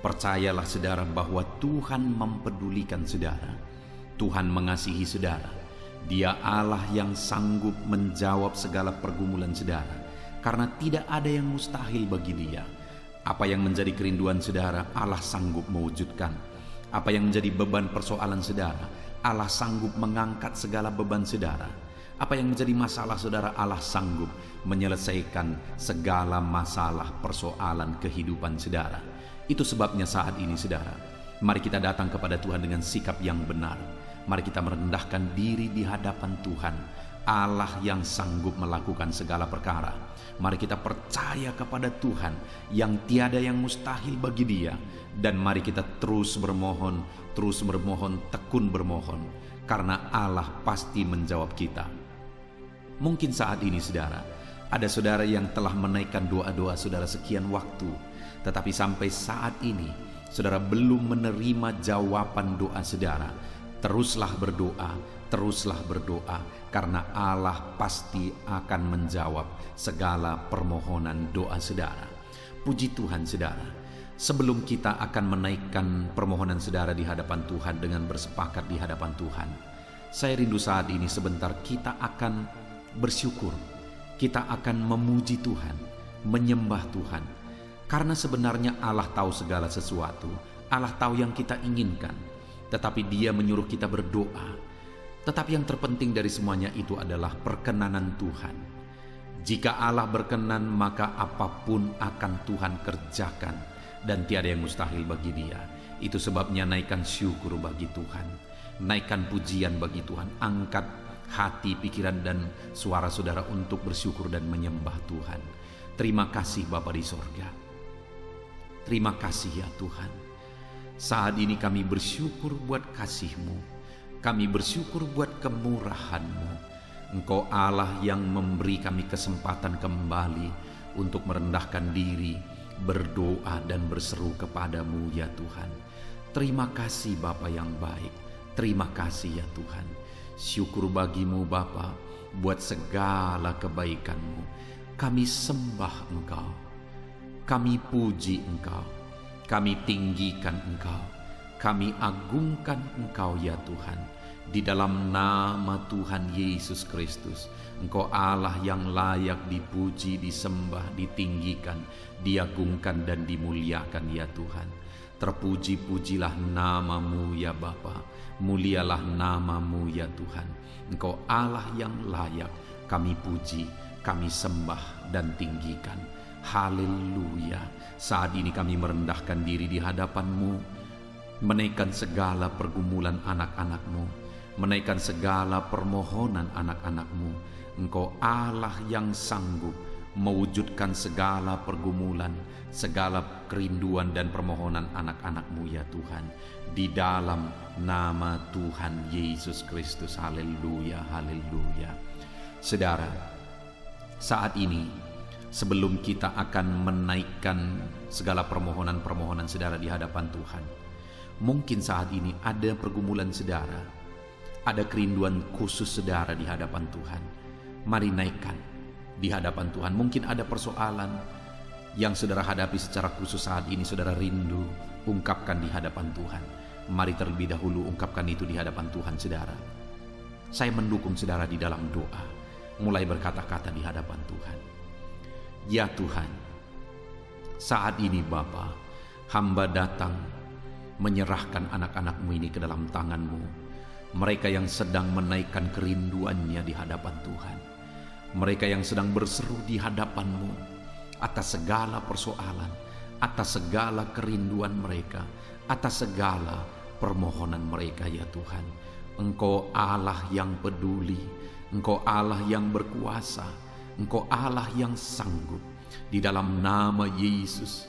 Percayalah saudara bahwa Tuhan mempedulikan saudara. Tuhan mengasihi saudara. Dia Allah yang sanggup menjawab segala pergumulan saudara, karena tidak ada yang mustahil bagi Dia. Apa yang menjadi kerinduan saudara, Allah sanggup mewujudkan. Apa yang menjadi beban persoalan saudara, Allah sanggup mengangkat segala beban saudara. Apa yang menjadi masalah saudara, Allah sanggup menyelesaikan segala masalah persoalan kehidupan saudara. Itu sebabnya saat ini saudara, Mari kita datang kepada Tuhan dengan sikap yang benar. Mari kita merendahkan diri di hadapan Tuhan, Allah yang sanggup melakukan segala perkara. Mari kita percaya kepada Tuhan yang tiada yang mustahil bagi Dia. Dan mari kita terus bermohon, tekun bermohon, karena Allah pasti menjawab kita. Mungkin saat ini saudara, ada saudara yang telah menaikkan doa-doa saudara sekian waktu, tetapi sampai saat ini saudara belum menerima jawaban doa saudara. Teruslah berdoa, karena Allah pasti akan menjawab segala permohonan doa saudara. Puji Tuhan saudara, sebelum kita akan menaikkan permohonan saudara di hadapan Tuhan dengan bersepakat di hadapan Tuhan, saya rindu saat ini sebentar kita akan bersyukur, kita akan memuji Tuhan, menyembah Tuhan. Karena sebenarnya Allah tahu segala sesuatu, Allah tahu yang kita inginkan, tetapi Dia menyuruh kita berdoa. Tetapi yang terpenting dari semuanya itu adalah perkenanan Tuhan. Jika Allah berkenan, maka apapun akan Tuhan kerjakan, dan tiada yang mustahil bagi Dia. Itu sebabnya naikkan syukur bagi Tuhan, naikkan pujian bagi Tuhan, angkat hati, pikiran, dan suara saudara untuk bersyukur dan menyembah Tuhan. Terima kasih Bapa di sorga. Terima kasih ya Tuhan. Saat ini kami bersyukur buat kasih-Mu, kami bersyukur buat kemurahan-Mu. Engkau Allah yang memberi kami kesempatan kembali untuk merendahkan diri, berdoa dan berseru kepadamu ya Tuhan. Terima kasih Bapa yang baik, terima kasih ya Tuhan. Syukur bagimu Bapa buat segala kebaikan-Mu. Kami sembah Engkau, kami puji Engkau, kami tinggikan Engkau, kami agungkan Engkau ya Tuhan. Di dalam nama Tuhan Yesus Kristus, Engkau Allah yang layak dipuji, disembah, ditinggikan, diagungkan dan dimuliakan ya Tuhan. Terpuji-pujilah nama-Mu ya Bapa, mulialah nama-Mu ya Tuhan. Engkau Allah yang layak kami puji, kami sembah dan tinggikan. Haleluya. Saat ini kami merendahkan diri di hadapan-Mu, menaikkan segala pergumulan anak-anak-Mu, menaikkan segala permohonan anak-anak-Mu. Engkau Allah yang sanggup mewujudkan segala pergumulan, segala kerinduan dan permohonan anak-anak-Mu ya Tuhan. Di dalam nama Tuhan Yesus Kristus. Haleluya, haleluya. Saudara, saat ini sebelum kita akan menaikkan segala permohonan-permohonan saudara di hadapan Tuhan, mungkin saat ini ada pergumulan saudara, ada kerinduan khusus saudara di hadapan Tuhan. Mari naikkan di hadapan Tuhan. Mungkin ada persoalan yang saudara hadapi secara khusus saat ini, saudara rindu, ungkapkan di hadapan Tuhan. Mari terlebih dahulu ungkapkan itu di hadapan Tuhan saudara. Saya mendukung saudara di dalam doa, mulai berkata-kata di hadapan Tuhan. Ya Tuhan, saat ini Bapa, hamba datang menyerahkan anak-anak-Mu ini ke dalam tangan-Mu. Mereka yang sedang menaikkan kerinduannya di hadapan Tuhan, mereka yang sedang berseru di hadapan-Mu atas segala persoalan, atas segala kerinduan mereka, atas segala permohonan mereka ya Tuhan. Engkau Allah yang peduli, Engkau Allah yang berkuasa, Engkau Allah yang sanggup. Di dalam nama Yesus,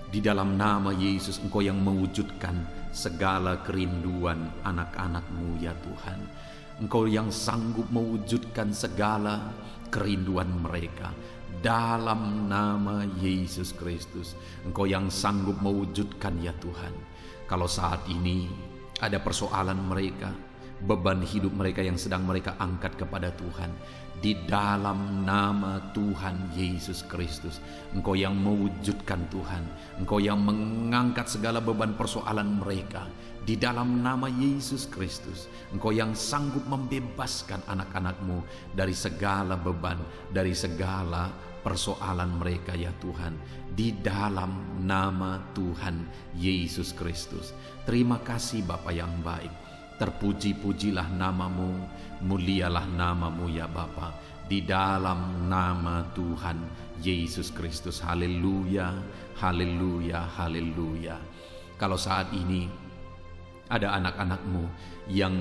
di dalam nama Yesus, Engkau yang mewujudkan segala kerinduan anak-anak-Mu ya Tuhan. Engkau yang sanggup mewujudkan segala kerinduan mereka. Dalam nama Yesus Kristus, Engkau yang sanggup mewujudkan ya Tuhan. Kalau saat ini ada persoalan mereka, beban hidup mereka yang sedang mereka angkat kepada Tuhan, di dalam nama Tuhan Yesus Kristus, Engkau yang mewujudkan Tuhan, Engkau yang mengangkat segala beban persoalan mereka. Di dalam nama Yesus Kristus, Engkau yang sanggup membebaskan anak-anak-Mu dari segala beban, dari segala persoalan mereka ya Tuhan. Di dalam nama Tuhan Yesus Kristus. Terima kasih Bapa yang baik. Terpuji-pujilah nama-Mu, mulialah nama-Mu ya Bapa. Di dalam nama Tuhan Yesus Kristus. Haleluya, haleluya, haleluya. Kalau saat ini Ada anak-anak-Mu yang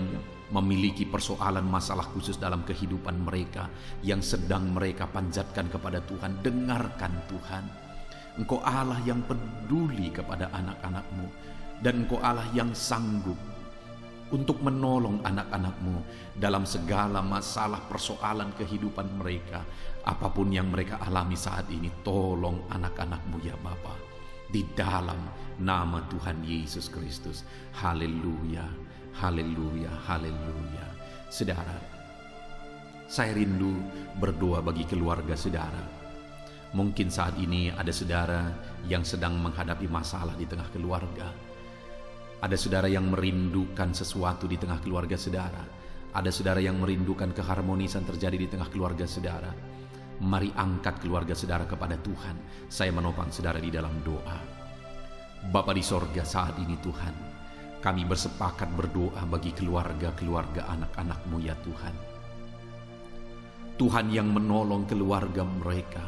memiliki persoalan masalah khusus dalam kehidupan mereka, yang sedang mereka panjatkan kepada Tuhan. Dengarkan Tuhan. Engkau Allah yang peduli kepada anak-anak-Mu, dan Engkau Allah yang sanggup untuk menolong anak-anak-Mu dalam segala masalah persoalan kehidupan mereka. Apapun yang mereka alami saat ini, tolong anak-anak-Mu ya Bapa, di dalam nama Tuhan Yesus Kristus. Haleluya, haleluya, haleluya. Saudara, saya rindu berdoa bagi keluarga saudara. Mungkin saat ini ada saudara yang sedang menghadapi masalah di tengah keluarga. Ada saudara yang merindukan sesuatu di tengah keluarga saudara. Ada saudara yang merindukan keharmonisan terjadi di tengah keluarga saudara. Mari angkat keluarga saudara kepada Tuhan. Saya menopang saudara di dalam doa. Bapa di sorga, saat ini Tuhan, kami bersepakat berdoa bagi keluarga-keluarga anak-anak-Mu ya Tuhan. Tuhan yang menolong keluarga mereka.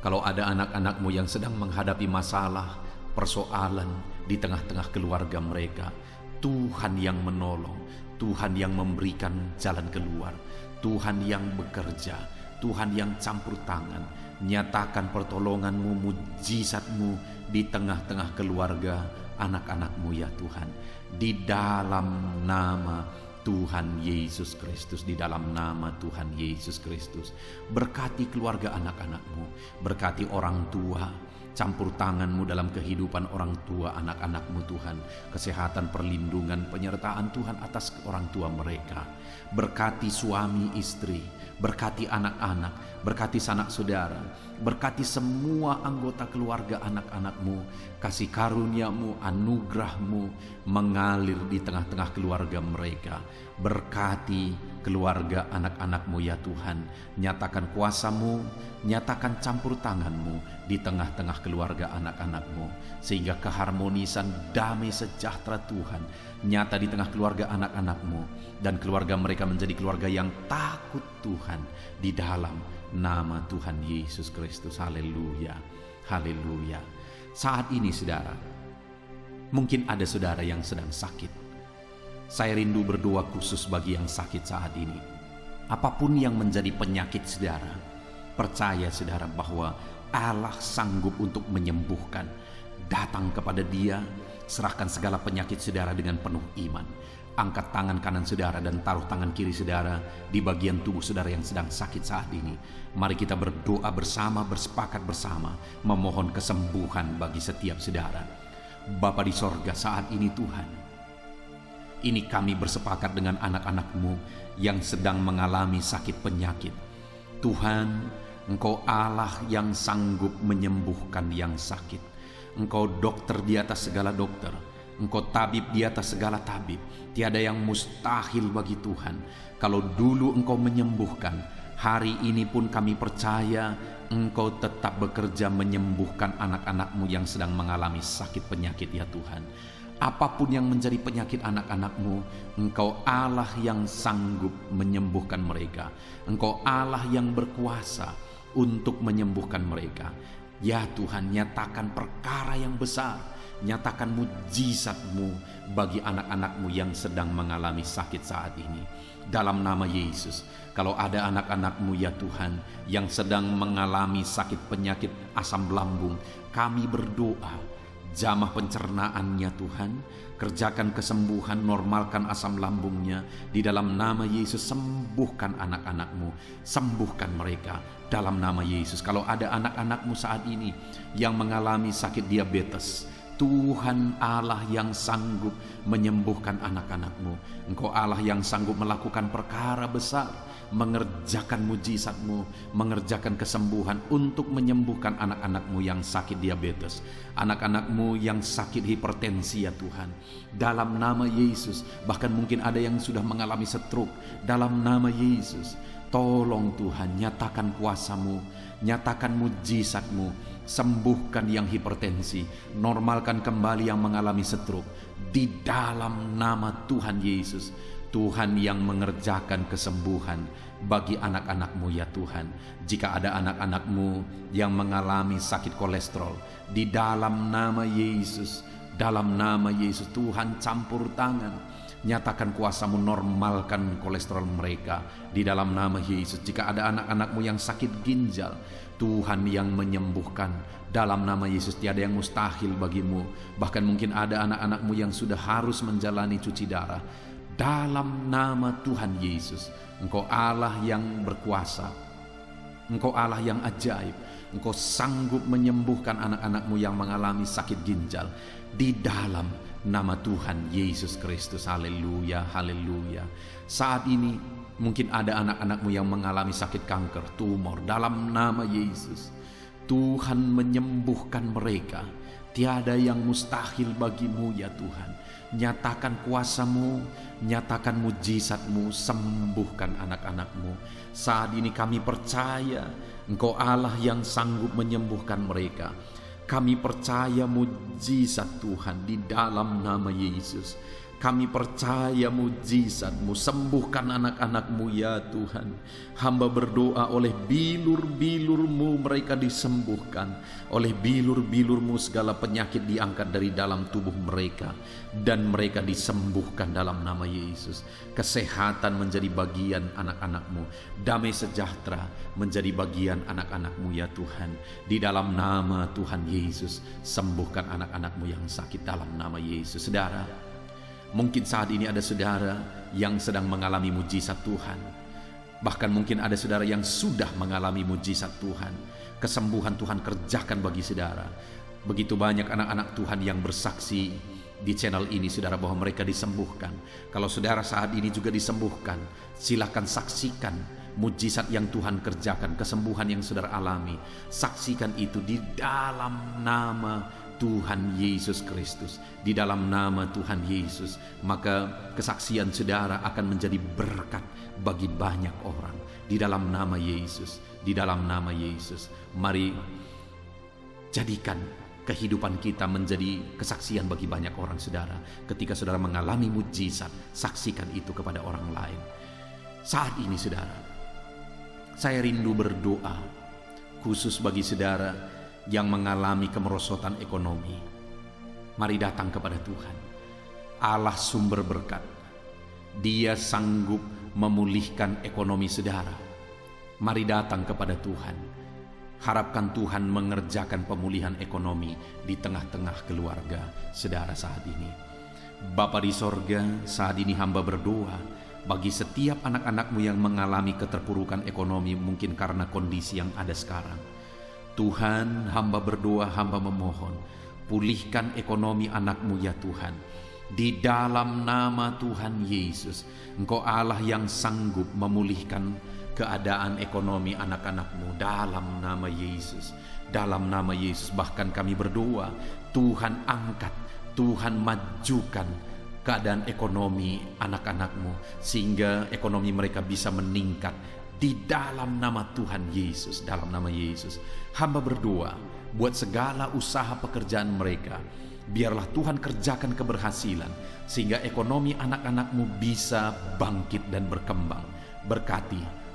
Kalau ada anak-anak-Mu yang sedang menghadapi masalah, persoalan di tengah-tengah keluarga mereka, Tuhan yang menolong, Tuhan yang memberikan jalan keluar, Tuhan yang bekerja, Tuhan yang campur tangan. Nyatakan pertolongan-Mu, mujizat-Mu di tengah-tengah keluarga anak-anak-Mu ya Tuhan. Di dalam nama Tuhan Yesus Kristus, di dalam nama Tuhan Yesus Kristus. Berkati keluarga anak-anak-Mu, berkati orang tua, campur tangan-Mu dalam kehidupan orang tua anak-anak-Mu Tuhan. Kesehatan, perlindungan, penyertaan Tuhan atas orang tua mereka. Berkati suami istri, berkati anak-anak, berkati sanak saudara, berkati semua anggota keluarga anak-anak-Mu. Kasih karunia-Mu, anugerah-Mu mengalir di tengah-tengah keluarga mereka. Berkati keluarga anak-anak-Mu ya Tuhan. Nyatakan kuasa-Mu, nyatakan campur tangan-Mu di tengah-tengah keluarga anak-anak-Mu, sehingga keharmonisan, damai sejahtera Tuhan nyata di tengah keluarga anak-anak-Mu, dan keluarga mereka menjadi keluarga yang takut Tuhan, di dalam nama Tuhan Yesus Kristus. Haleluya, haleluya. Saat ini saudara, mungkin ada saudara yang sedang sakit. Saya rindu berdoa khusus bagi yang sakit saat ini. Apapun yang menjadi penyakit saudara, percaya saudara bahwa Allah sanggup untuk menyembuhkan. Datang kepada Dia, serahkan segala penyakit saudara dengan penuh iman. Angkat tangan kanan saudara dan taruh tangan kiri saudara di bagian tubuh saudara yang sedang sakit saat ini. Mari kita berdoa bersama, bersepakat bersama, memohon kesembuhan bagi setiap saudara. Bapa di sorga, saat ini Tuhan, ini kami bersepakat dengan anak-anak-Mu yang sedang mengalami sakit penyakit. Tuhan, Engkau Allah yang sanggup menyembuhkan yang sakit. Engkau dokter di atas segala dokter, Engkau tabib di atas segala tabib. Tiada yang mustahil bagi Tuhan. Kalau dulu Engkau menyembuhkan, hari ini pun kami percaya Engkau tetap bekerja menyembuhkan anak-anak-Mu yang sedang mengalami sakit penyakit ya Tuhan. Apapun yang menjadi penyakit anak-anak-Mu, Engkau Allah yang sanggup menyembuhkan mereka. Engkau Allah yang berkuasa untuk menyembuhkan mereka. Ya Tuhan, nyatakan perkara yang besar, nyatakan mujizat-Mu bagi anak-anak-Mu yang sedang mengalami sakit saat ini. Dalam nama Yesus, kalau ada anak-anak-Mu ya Tuhan yang sedang mengalami sakit penyakit asam lambung, kami berdoa, jamah pencernaannya Tuhan, kerjakan kesembuhan, normalkan asam lambungnya. Di dalam nama Yesus, sembuhkan anak-anak-Mu, sembuhkan mereka dalam nama Yesus. Kalau ada anak-anak-Mu saat ini yang mengalami sakit diabetes, Tuhan Allah yang sanggup menyembuhkan anak-anak-Mu. Engkau Allah yang sanggup melakukan perkara besar, mengerjakan mujizat-Mu, mengerjakan kesembuhan untuk menyembuhkan anak-anak-Mu yang sakit diabetes, anak-anak-Mu yang sakit hipertensi ya Tuhan. Dalam nama Yesus, bahkan mungkin ada yang sudah mengalami stroke. Dalam nama Yesus, tolong Tuhan, nyatakan kuasa-Mu, nyatakan mujizat-Mu, sembuhkan yang hipertensi, normalkan kembali yang mengalami stroke. Di dalam nama Tuhan Yesus, Tuhan yang mengerjakan kesembuhan bagi anak-anak-Mu ya Tuhan. Jika ada anak-anak-Mu yang mengalami sakit kolesterol, di dalam nama Yesus, Dalam nama Yesus, Tuhan campur tangan. Nyatakan kuasa-Mu, normalkan kolesterol mereka di dalam nama Yesus. Jika ada anak-anak-Mu yang sakit ginjal, Tuhan yang menyembuhkan dalam nama Yesus. Tiada yang mustahil bagi-Mu. Bahkan mungkin ada anak-anak-Mu yang sudah harus menjalani cuci darah. Dalam nama Tuhan Yesus, Engkau Allah yang berkuasa, Engkau Allah yang ajaib. Engkau sanggup menyembuhkan anak-anak-Mu yang mengalami sakit ginjal di dalam nama Tuhan Yesus Kristus. Haleluya, haleluya. Saat ini mungkin ada anak-anak-Mu yang mengalami sakit kanker, tumor. Dalam nama Yesus, Tuhan menyembuhkan mereka. Tiada yang mustahil bagi-Mu ya Tuhan. Nyatakan kuasa-Mu, nyatakan mujizat-Mu, sembuhkan anak-anak-Mu. Saat ini kami percaya Engkau Allah yang sanggup menyembuhkan mereka. Kami percaya mujizat Tuhan di dalam nama Yesus. Kami percaya mujizat-Mu, sembuhkan anak-anak-Mu ya Tuhan. Hamba berdoa oleh bilur-bilur-Mu mereka disembuhkan. Oleh bilur-bilur-Mu segala penyakit diangkat dari dalam tubuh mereka. Dan mereka disembuhkan dalam nama Yesus. Kesehatan menjadi bagian anak-anak-Mu. Damai sejahtera menjadi bagian anak-anak-Mu ya Tuhan. Di dalam nama Tuhan Yesus, sembuhkan anak-anak-Mu yang sakit dalam nama Yesus. Saudara, mungkin saat ini ada saudara yang sedang mengalami mujizat Tuhan. Bahkan mungkin ada saudara yang sudah mengalami mujizat Tuhan. Kesembuhan Tuhan kerjakan bagi saudara. Begitu banyak anak-anak Tuhan yang bersaksi di channel ini, saudara, bahwa mereka disembuhkan. Kalau saudara saat ini juga disembuhkan, silakan saksikan mujizat yang Tuhan kerjakan, kesembuhan yang saudara alami. Saksikan itu di dalam nama Tuhan Yesus Kristus. Di dalam nama Tuhan Yesus, maka kesaksian saudara akan menjadi berkat bagi banyak orang. Di dalam nama Yesus, di dalam nama Yesus. Mari jadikan kehidupan kita menjadi kesaksian bagi banyak orang, saudara. Ketika saudara mengalami mujizat, saksikan itu kepada orang lain. Saat ini saudara, saya rindu berdoa khusus bagi saudara yang mengalami kemerosotan ekonomi. Mari datang kepada Tuhan, Allah sumber berkat. Dia sanggup memulihkan ekonomi saudara. Mari datang kepada Tuhan. Harapkan Tuhan mengerjakan pemulihan ekonomi di tengah-tengah keluarga saudara saat ini. Bapa di sorga, saat ini hamba berdoa bagi setiap anak-anak-Mu yang mengalami keterpurukan ekonomi, mungkin karena kondisi yang ada sekarang. Tuhan, hamba berdoa, hamba memohon, pulihkan ekonomi anak-Mu ya Tuhan. Di dalam nama Tuhan Yesus, Engkau Allah yang sanggup memulihkan keadaan ekonomi anak-anak-Mu dalam nama Yesus. Dalam nama Yesus, bahkan kami berdoa, Tuhan angkat, Tuhan majukan keadaan ekonomi anak-anak-Mu, sehingga ekonomi mereka bisa meningkat di dalam nama Tuhan Yesus. Dalam nama Yesus, hamba berdoa buat segala usaha pekerjaan mereka. Biarlah Tuhan kerjakan keberhasilan, sehingga ekonomi anak-anak-Mu bisa bangkit dan berkembang.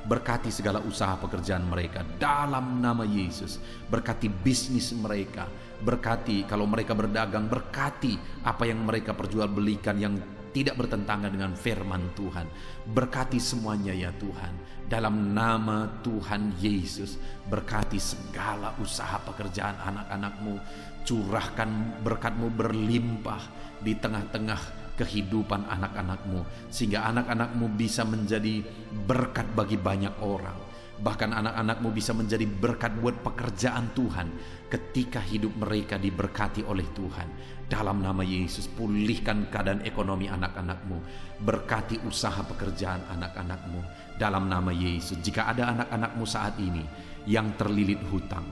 Berkati segala usaha pekerjaan mereka dalam nama Yesus. Berkati bisnis mereka. Berkati kalau mereka berdagang. Berkati apa yang mereka perjualbelikan yang tidak bertentangan dengan firman Tuhan. Berkati semuanya ya Tuhan. Dalam nama Tuhan Yesus, berkati segala usaha pekerjaan anak-anak-Mu. Curahkan berkat-Mu berlimpah di tengah-tengah kehidupan anak-anak-Mu, sehingga anak-anak-Mu bisa menjadi berkat bagi banyak orang. Bahkan anak-anak-Mu bisa menjadi berkat buat pekerjaan Tuhan ketika hidup mereka diberkati oleh Tuhan. Dalam nama Yesus, pulihkan keadaan ekonomi anak-anak-Mu. Berkati usaha pekerjaan anak-anak-Mu. Dalam nama Yesus, jika ada anak-anak-Mu saat ini yang terlilit hutang,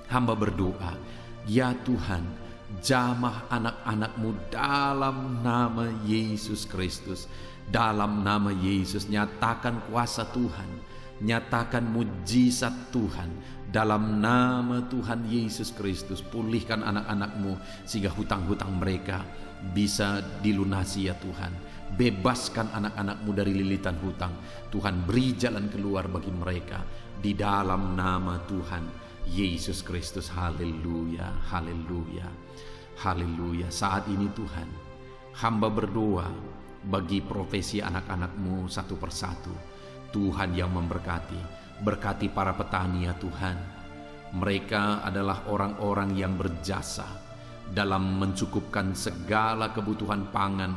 hamba berdoa, ya Tuhan, jamah anak-anak-Mu dalam nama Yesus Kristus. Dalam nama Yesus, nyatakan kuasa Tuhan, nyatakan mujizat Tuhan. Dalam nama Tuhan Yesus Kristus, pulihkan anak-anak-Mu sehingga hutang-hutang mereka bisa dilunasi ya Tuhan. Bebaskan anak-anak-Mu dari lilitan hutang. Tuhan, beri jalan keluar bagi mereka di dalam nama Tuhan Yesus Kristus. Haleluya, haleluya. Haleluya. Saat ini Tuhan, hamba berdoa bagi profesi anak-anak-Mu satu persatu. Tuhan yang memberkati, berkati para petani ya Tuhan. Mereka adalah orang-orang yang berjasa dalam mencukupkan segala kebutuhan pangan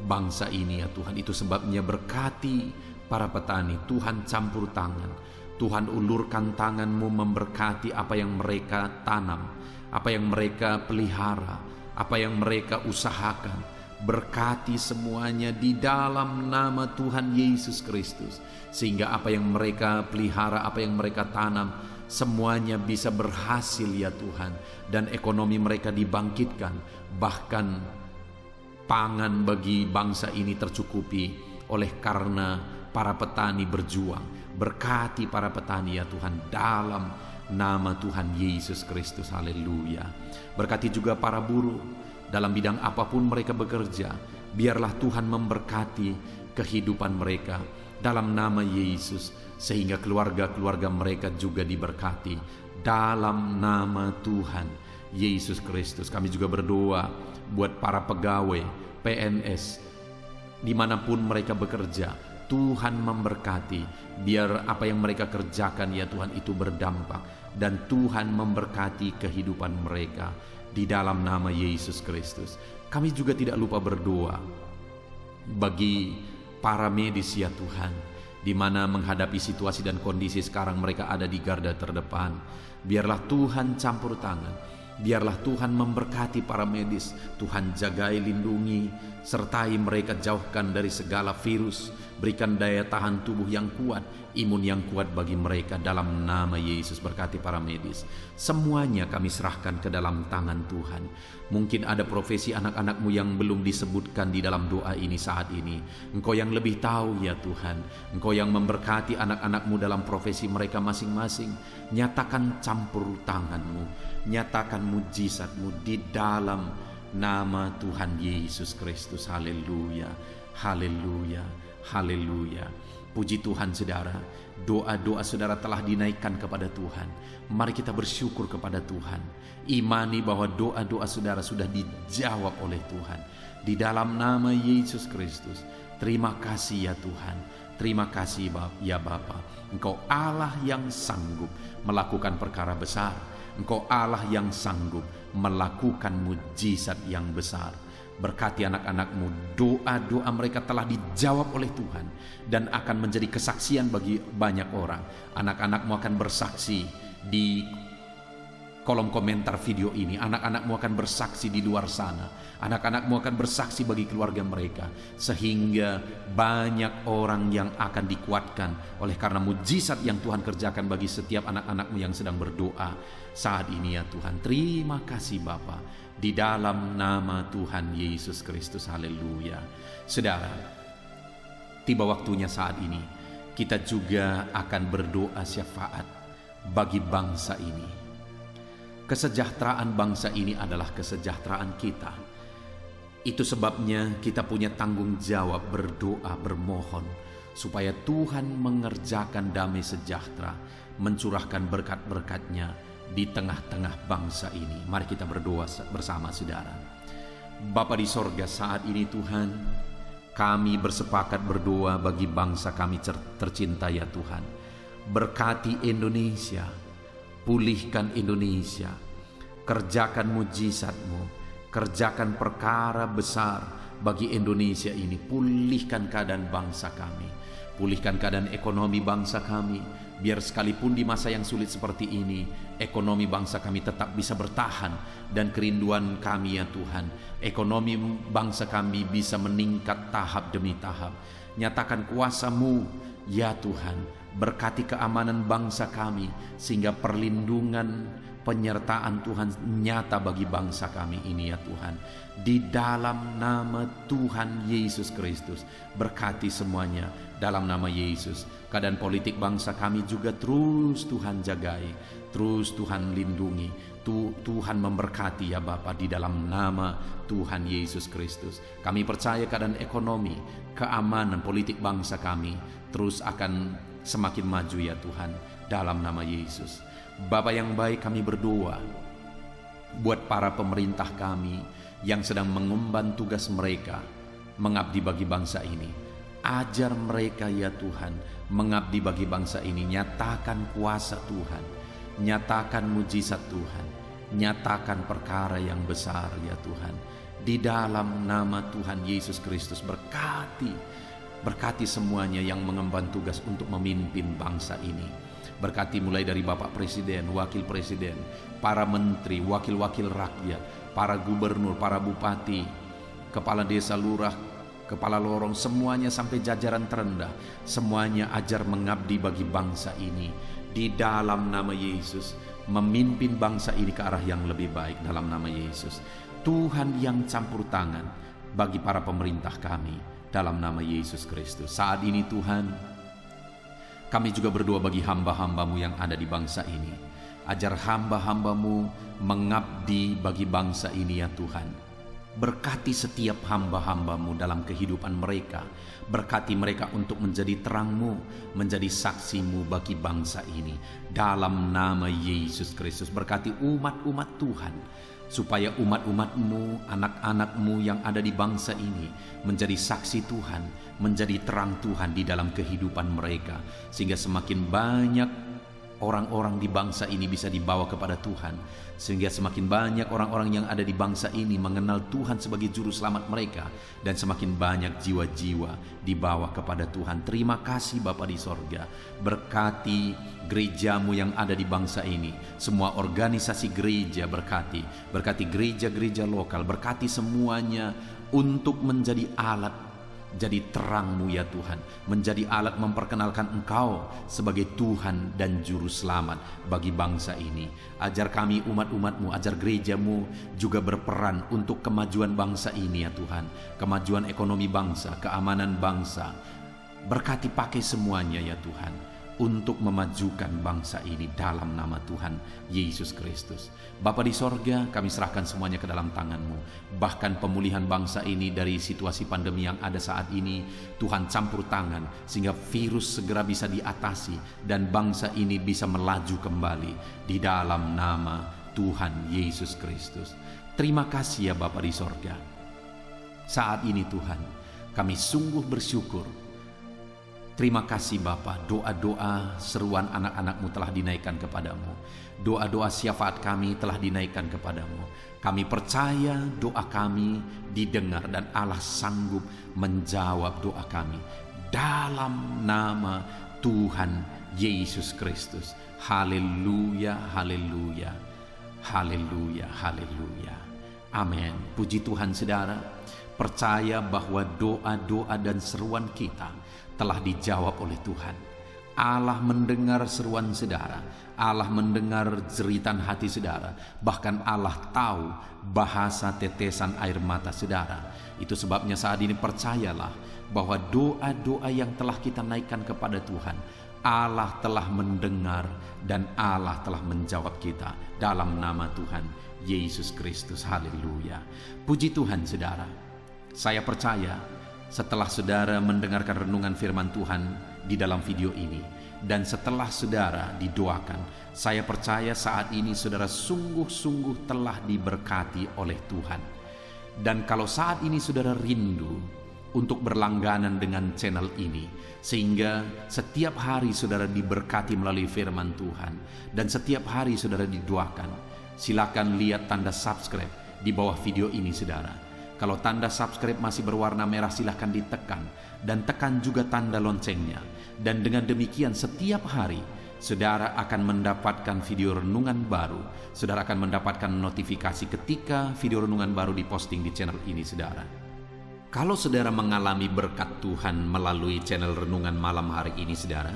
bangsa ini ya Tuhan. Itu sebabnya berkati para petani. Tuhan campur tangan, Tuhan ulurkan tangan-Mu memberkati apa yang mereka tanam, apa yang mereka pelihara, apa yang mereka usahakan. Berkati semuanya di dalam nama Tuhan Yesus Kristus, sehingga apa yang mereka pelihara, apa yang mereka tanam, semuanya bisa berhasil ya Tuhan, dan ekonomi mereka dibangkitkan. Bahkan pangan bagi bangsa ini tercukupi oleh karena para petani berjuang. Berkati para petani ya Tuhan dalam nama Tuhan Yesus Kristus. Haleluya. Berkati juga para buruh dalam bidang apapun mereka bekerja. Biarlah Tuhan memberkati kehidupan mereka dalam nama Yesus, sehingga keluarga-keluarga mereka juga diberkati dalam nama Tuhan Yesus Kristus. Kami juga berdoa buat para pegawai PNS dimanapun mereka bekerja. Tuhan memberkati, biar apa yang mereka kerjakan ya Tuhan itu berdampak, dan Tuhan memberkati kehidupan mereka di dalam nama Yesus Kristus. Kami juga tidak lupa berdoa bagi para medis ya Tuhan, di mana menghadapi situasi dan kondisi sekarang mereka ada di garda terdepan. Biarlah Tuhan campur tangan, biarlah Tuhan memberkati para medis. Tuhan jagai, lindungi, sertai mereka, jauhkan dari segala virus. Berikan daya tahan tubuh yang kuat, imun yang kuat bagi mereka dalam nama Yesus. Berkati para medis. Semuanya kami serahkan ke dalam tangan Tuhan. Mungkin ada profesi anak-anak-Mu yang belum disebutkan di dalam doa ini saat ini. Engkau yang lebih tahu ya Tuhan. Engkau yang memberkati anak-anak-Mu dalam profesi mereka masing-masing. Nyatakan campur tangan-Mu, nyatakan mujizat-Mu di dalam nama Tuhan Yesus Kristus. Haleluya, haleluya, haleluya. Puji Tuhan saudara, doa-doa saudara telah dinaikkan kepada Tuhan. Mari kita bersyukur kepada Tuhan. Imani bahwa doa-doa saudara sudah dijawab oleh Tuhan. Di dalam nama Yesus Kristus. Terima kasih ya Tuhan. Terima kasih ya Bapa. Engkau Allah yang sanggup melakukan perkara besar. Engkau Allah yang sanggup melakukan mujizat yang besar. Berkati anak-anak-Mu, doa-doa mereka telah dijawab oleh Tuhan dan akan menjadi kesaksian bagi banyak orang. Anak-anak-Mu akan bersaksi di kolom komentar video ini. Anak-anak-Mu akan bersaksi di luar sana. Anak-anak-Mu akan bersaksi bagi keluarga mereka, sehingga banyak orang yang akan dikuatkan oleh karena mujizat yang Tuhan kerjakan bagi setiap anak-anak-Mu yang sedang berdoa saat ini ya Tuhan. Terima kasih Bapa, di dalam nama Tuhan Yesus Kristus. Haleluya. Saudara, tiba waktunya saat ini kita juga akan berdoa syafaat bagi bangsa ini. Kesejahteraan bangsa ini adalah kesejahteraan kita. Itu sebabnya kita punya tanggung jawab berdoa, bermohon supaya Tuhan mengerjakan damai sejahtera, mencurahkan berkat-berkat-Nya di tengah-tengah bangsa ini. Mari kita berdoa bersama saudara. Bapa di sorga, saat ini Tuhan, kami bersepakat berdoa bagi bangsa kami tercinta ya Tuhan. Berkati Indonesia, pulihkan Indonesia, kerjakan mujizat-Mu, kerjakan perkara besar bagi Indonesia ini. Pulihkan keadaan bangsa kami, pulihkan keadaan ekonomi bangsa kami, biar sekalipun di masa yang sulit seperti ini, ekonomi bangsa kami tetap bisa bertahan. Dan kerinduan kami ya Tuhan, ekonomi bangsa kami bisa meningkat tahap demi tahap. Nyatakan kuasa-Mu ya Tuhan, berkati keamanan bangsa kami, sehingga perlindungan, penyertaan Tuhan nyata bagi bangsa kami ini ya Tuhan. Di dalam nama Tuhan Yesus Kristus, berkati semuanya dalam nama Yesus. Keadaan politik bangsa kami juga terus Tuhan jagai, terus Tuhan lindungi. Tuhan memberkati ya Bapa, di dalam nama Tuhan Yesus Kristus. Kami percaya keadaan ekonomi, keamanan politik bangsa kami terus akan semakin maju ya Tuhan, dalam nama Yesus. Bapa yang baik, kami berdoa Buat para pemerintah kami yang sedang mengemban tugas mereka mengabdi bagi bangsa ini, ajar mereka ya Tuhan mengabdi bagi bangsa ini. Nyatakan kuasa Tuhan, nyatakan mujizat Tuhan, nyatakan perkara yang besar ya Tuhan. Di dalam nama Tuhan Yesus Kristus, berkati semuanya yang mengemban tugas untuk memimpin bangsa ini. Berkati mulai dari Bapak Presiden, Wakil Presiden, para menteri, wakil-wakil rakyat, para gubernur, para bupati, kepala desa, lurah, kepala lorong, semuanya sampai jajaran terendah, semuanya ajar mengabdi bagi bangsa ini. Di dalam nama Yesus, memimpin bangsa ini ke arah yang lebih baik dalam nama Yesus. Tuhan yang campur tangan bagi para pemerintah kami dalam nama Yesus Kristus. Saat ini Tuhan, kami juga berdoa bagi hamba-hamba-Mu yang ada di bangsa ini. Ajar hamba-hamba-Mu mengabdi bagi bangsa ini ya Tuhan. Berkati setiap hamba-hamba-Mu dalam kehidupan mereka. Berkati mereka untuk menjadi terang-Mu, menjadi saksi-Mu bagi bangsa ini. Dalam nama Yesus Kristus, berkati umat-umat Tuhan, supaya umat-umat-Mu, anak-anak-Mu yang ada di bangsa ini menjadi saksi Tuhan, menjadi terang Tuhan di dalam kehidupan mereka. Sehingga semakin banyak orang-orang di bangsa ini bisa dibawa kepada Tuhan, sehingga semakin banyak orang-orang yang ada di bangsa ini mengenal Tuhan sebagai juru selamat mereka, dan semakin banyak jiwa-jiwa dibawa kepada Tuhan. Terima kasih Bapa di sorga. Berkati gereja-Mu yang ada di bangsa ini, semua organisasi gereja berkati gereja-gereja lokal, berkati semuanya untuk menjadi alat, jadi terang-Mu ya Tuhan, menjadi alat memperkenalkan Engkau sebagai Tuhan dan Juru Selamat bagi bangsa ini. Ajar kami umat-umat-Mu, ajar gereja-Mu juga berperan untuk kemajuan bangsa ini ya Tuhan, kemajuan ekonomi bangsa, keamanan bangsa. Berkati pakai semuanya ya Tuhan untuk memajukan bangsa ini dalam nama Tuhan Yesus Kristus. Bapa di sorga, kami serahkan semuanya ke dalam tangan-Mu. Bahkan pemulihan bangsa ini dari situasi pandemi yang ada saat ini, Tuhan campur tangan sehingga virus segera bisa diatasi dan bangsa ini bisa melaju kembali di dalam nama Tuhan Yesus Kristus. Terima kasih ya Bapa di sorga. Saat ini Tuhan, kami sungguh bersyukur. Terima kasih Bapa, doa-doa seruan anak-anak-Mu telah dinaikkan kepadamu. Doa-doa syafaat kami telah dinaikkan kepadamu. Kami percaya doa kami didengar dan Allah sanggup menjawab doa kami. Dalam nama Tuhan Yesus Kristus. Haleluya, haleluya, haleluya, haleluya. Amin. Puji Tuhan saudara. Percaya bahwa doa-doa dan seruan kita telah dijawab oleh Tuhan. Allah mendengar seruan saudara, Allah mendengar jeritan hati saudara, bahkan Allah tahu bahasa tetesan air mata saudara. Itu sebabnya saat ini percayalah bahwa doa-doa yang telah kita naikkan kepada Tuhan, Allah telah mendengar dan Allah telah menjawab kita dalam nama Tuhan Yesus Kristus. Haleluya. Puji Tuhan saudara. Saya percaya setelah saudara mendengarkan renungan firman Tuhan di dalam video ini, dan setelah saudara didoakan, saya percaya saat ini saudara sungguh-sungguh telah diberkati oleh Tuhan. Dan kalau saat ini saudara rindu untuk berlangganan dengan channel ini, sehingga setiap hari saudara diberkati melalui firman Tuhan, dan setiap hari saudara didoakan, silakan lihat tanda subscribe di bawah video ini saudara. Kalau tanda subscribe masih berwarna merah, silahkan ditekan dan tekan juga tanda loncengnya. Dan dengan demikian setiap hari saudara akan mendapatkan video renungan baru. Saudara akan mendapatkan notifikasi ketika video renungan baru diposting di channel ini saudara. Kalau saudara mengalami berkat Tuhan melalui channel renungan malam hari ini saudara,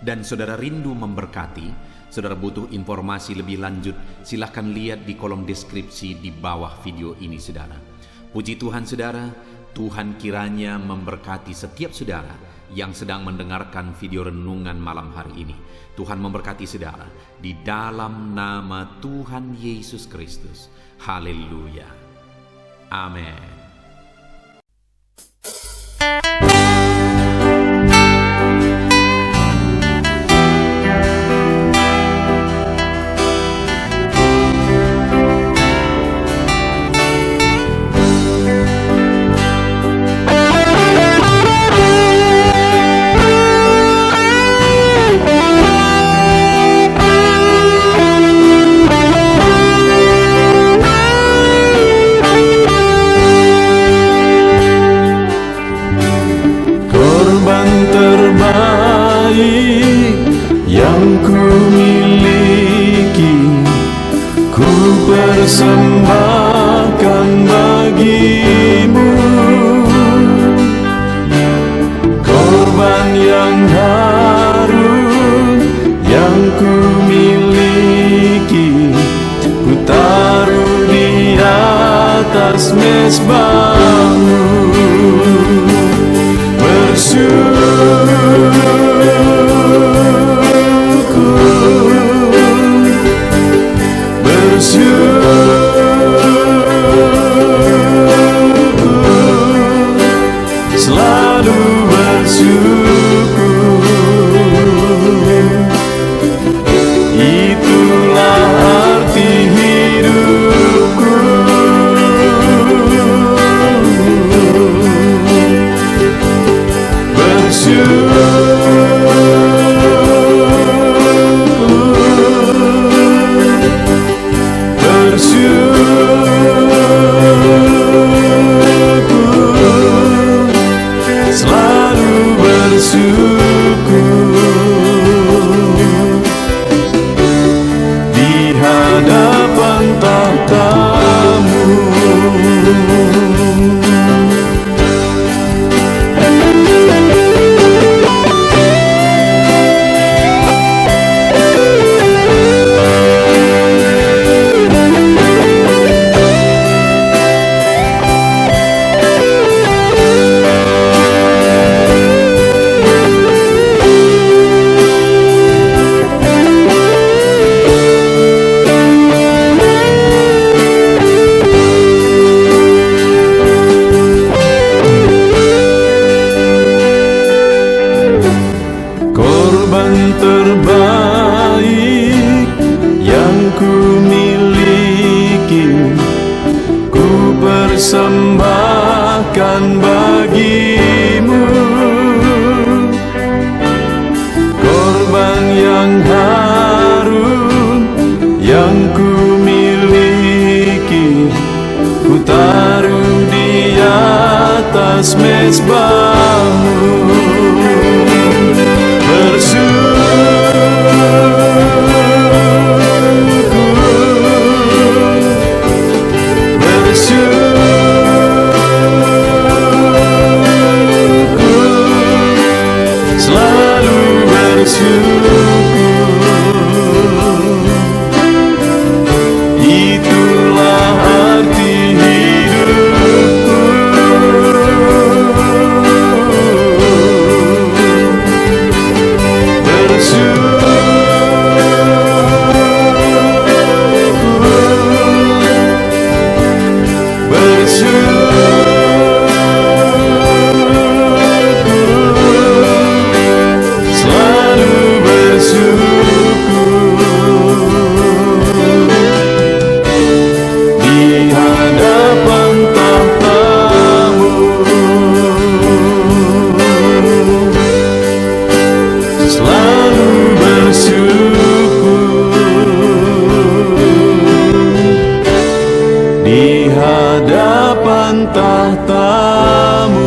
dan saudara rindu memberkati, saudara butuh informasi lebih lanjut, silahkan lihat di kolom deskripsi di bawah video ini saudara. Puji Tuhan saudara, Tuhan kiranya memberkati setiap saudara yang sedang mendengarkan video renungan malam hari ini. Tuhan memberkati saudara di dalam nama Tuhan Yesus Kristus. Haleluya. Amin. ku miliki, ku persembahkan bagimu. Korban yang harum yang ku miliki, ku taruh di atas mezbahmu. Selalu bersyukur, itulah arti hidupku. Selalu bersyukur di hadapan tahta-Mu. Korban terbaik yang ku miliki, ku persembahkan bagimu. Korban yang harum yang ku miliki, ku taruh di atas mezbahmu. Selalu bersyukur, itulah arti hidupku. Di hadapan tahta-Mu.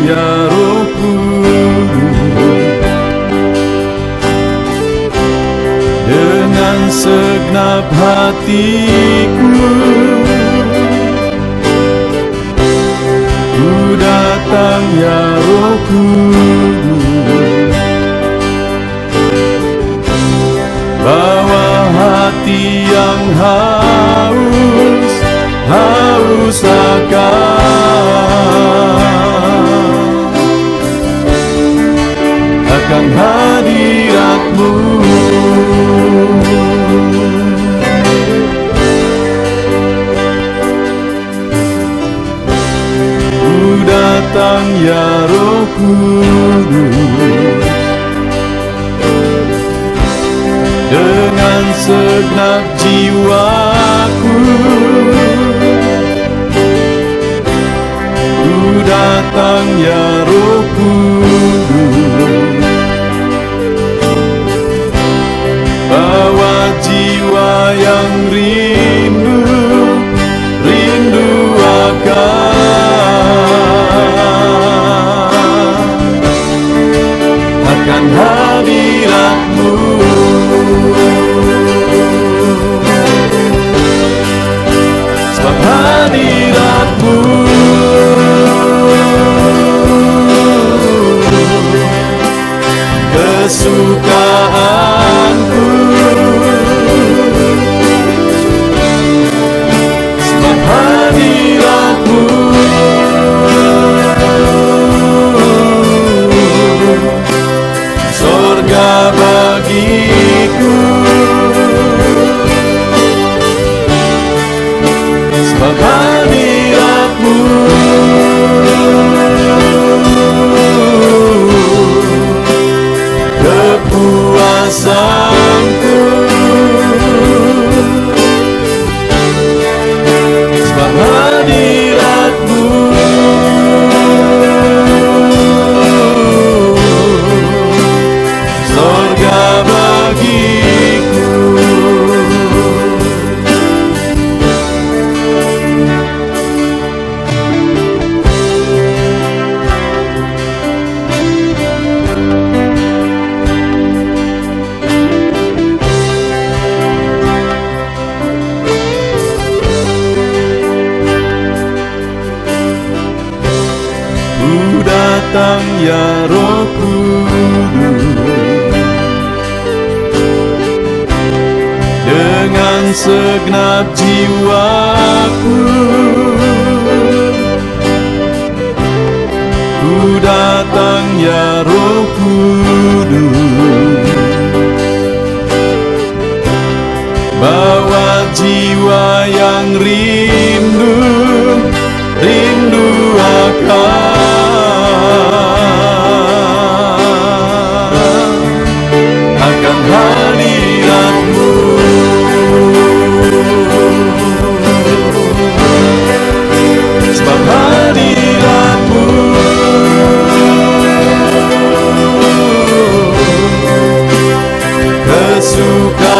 Ya Roh Kudus, dengan segenap hatiku ku datang, ya Roh Kudus. Bawa hati yang haus akan ya Roh Kudus, dengan segenap jiwaku ku datang ya Roh Kudus, bawa jiwa yang rindu akan hadirat-Mu. Sebab hadirat-Mu kesukaanku, sebab hadirat-Mu surga bagiku, sebab hadirat-Mu kepuasanku, sebab hadirat-Mu surga bagiku. Ku datang ya Roh Kudus, dengan segenap jiwaku ku datang ya Roh Kudus, bawa jiwa yang rindu akan hadirat-Mu. Sebab hadirat-Mu kesukaanku,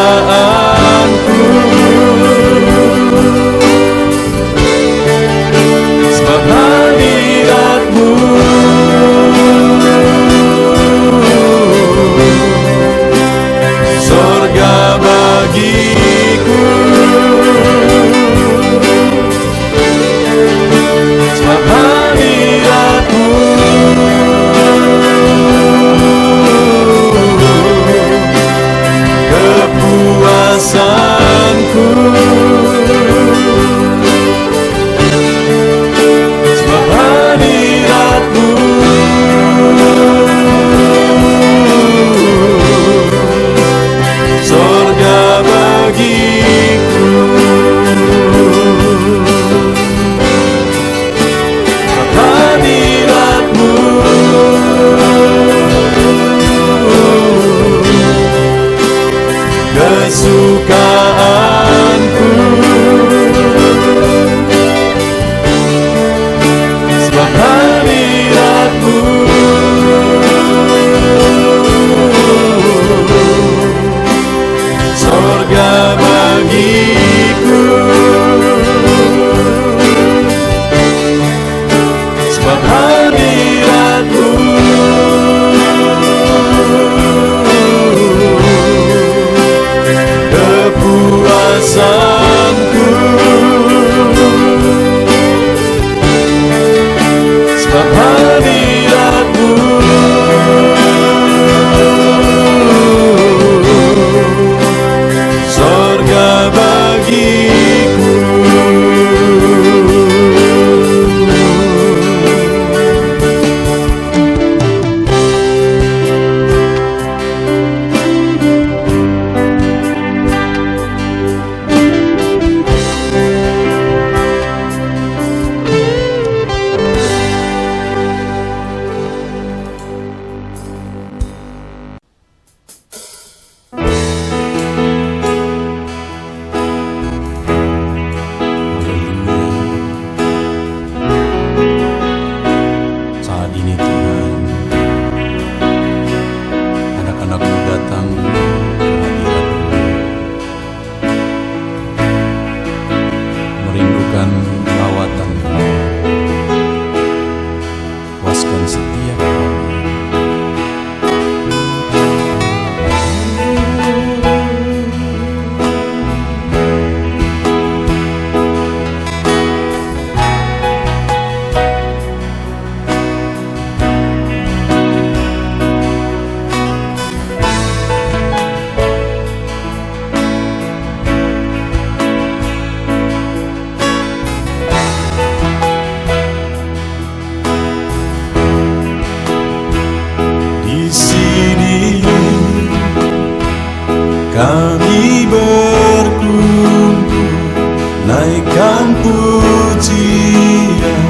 Tuhan. Anak-anak-Mu datang ke hadirat-Mu, merindukan lawatan-Mu. Puaskan setiap kami. Kami berkumpul, naikkan pujian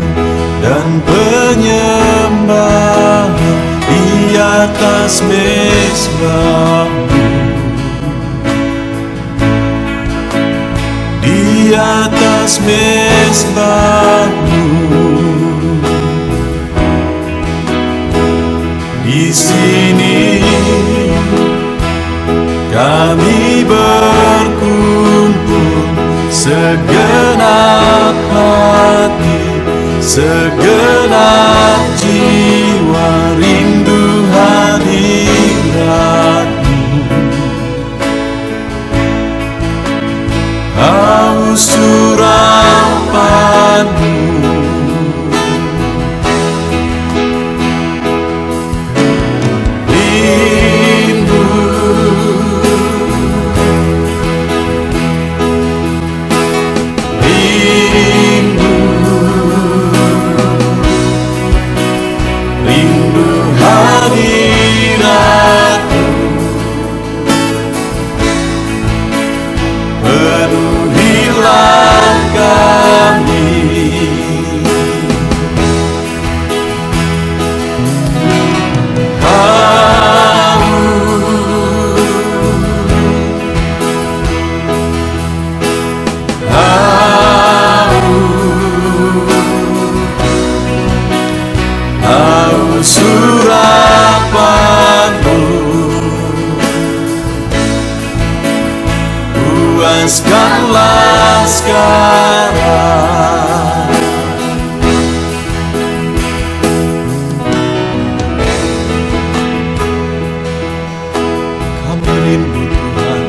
dan penyembahan di atas mezbah-Mu, di atas mezbah-Mu. Di sini kami berkumpul, segenap hati, segenap jiwa, rindu hadirat-Mu. Haus urapan-Mu, surapan-Mu, puaskanlah sekarang. Kami rindu Tuhan,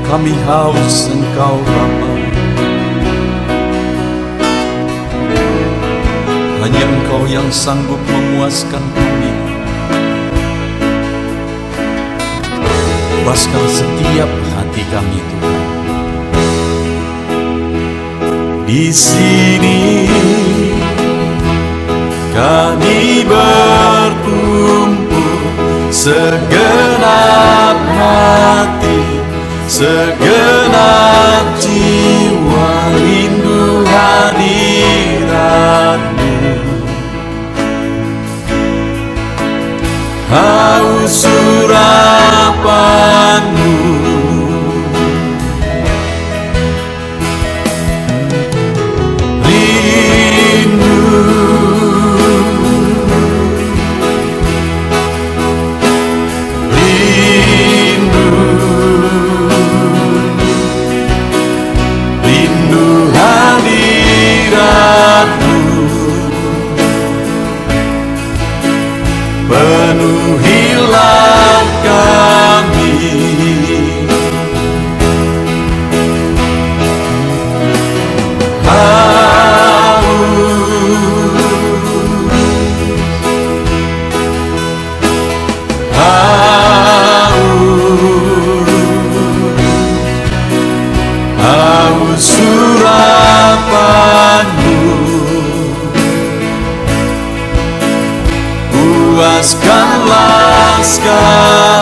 kami haus Engkau Bapa. Hanya Engkau yang sanggup memuaskan kami. Puaskan setiap hati kami Tuhan. Di sini kami berkumpul, segenap hati, segenap jiwa, rindu hadirat-Mu. Haus urapan-Mu, rindu, rindu, rindu hadirat-Mu. Penuhilah kami, haus surapan-Mu, puaskanlah sekarang.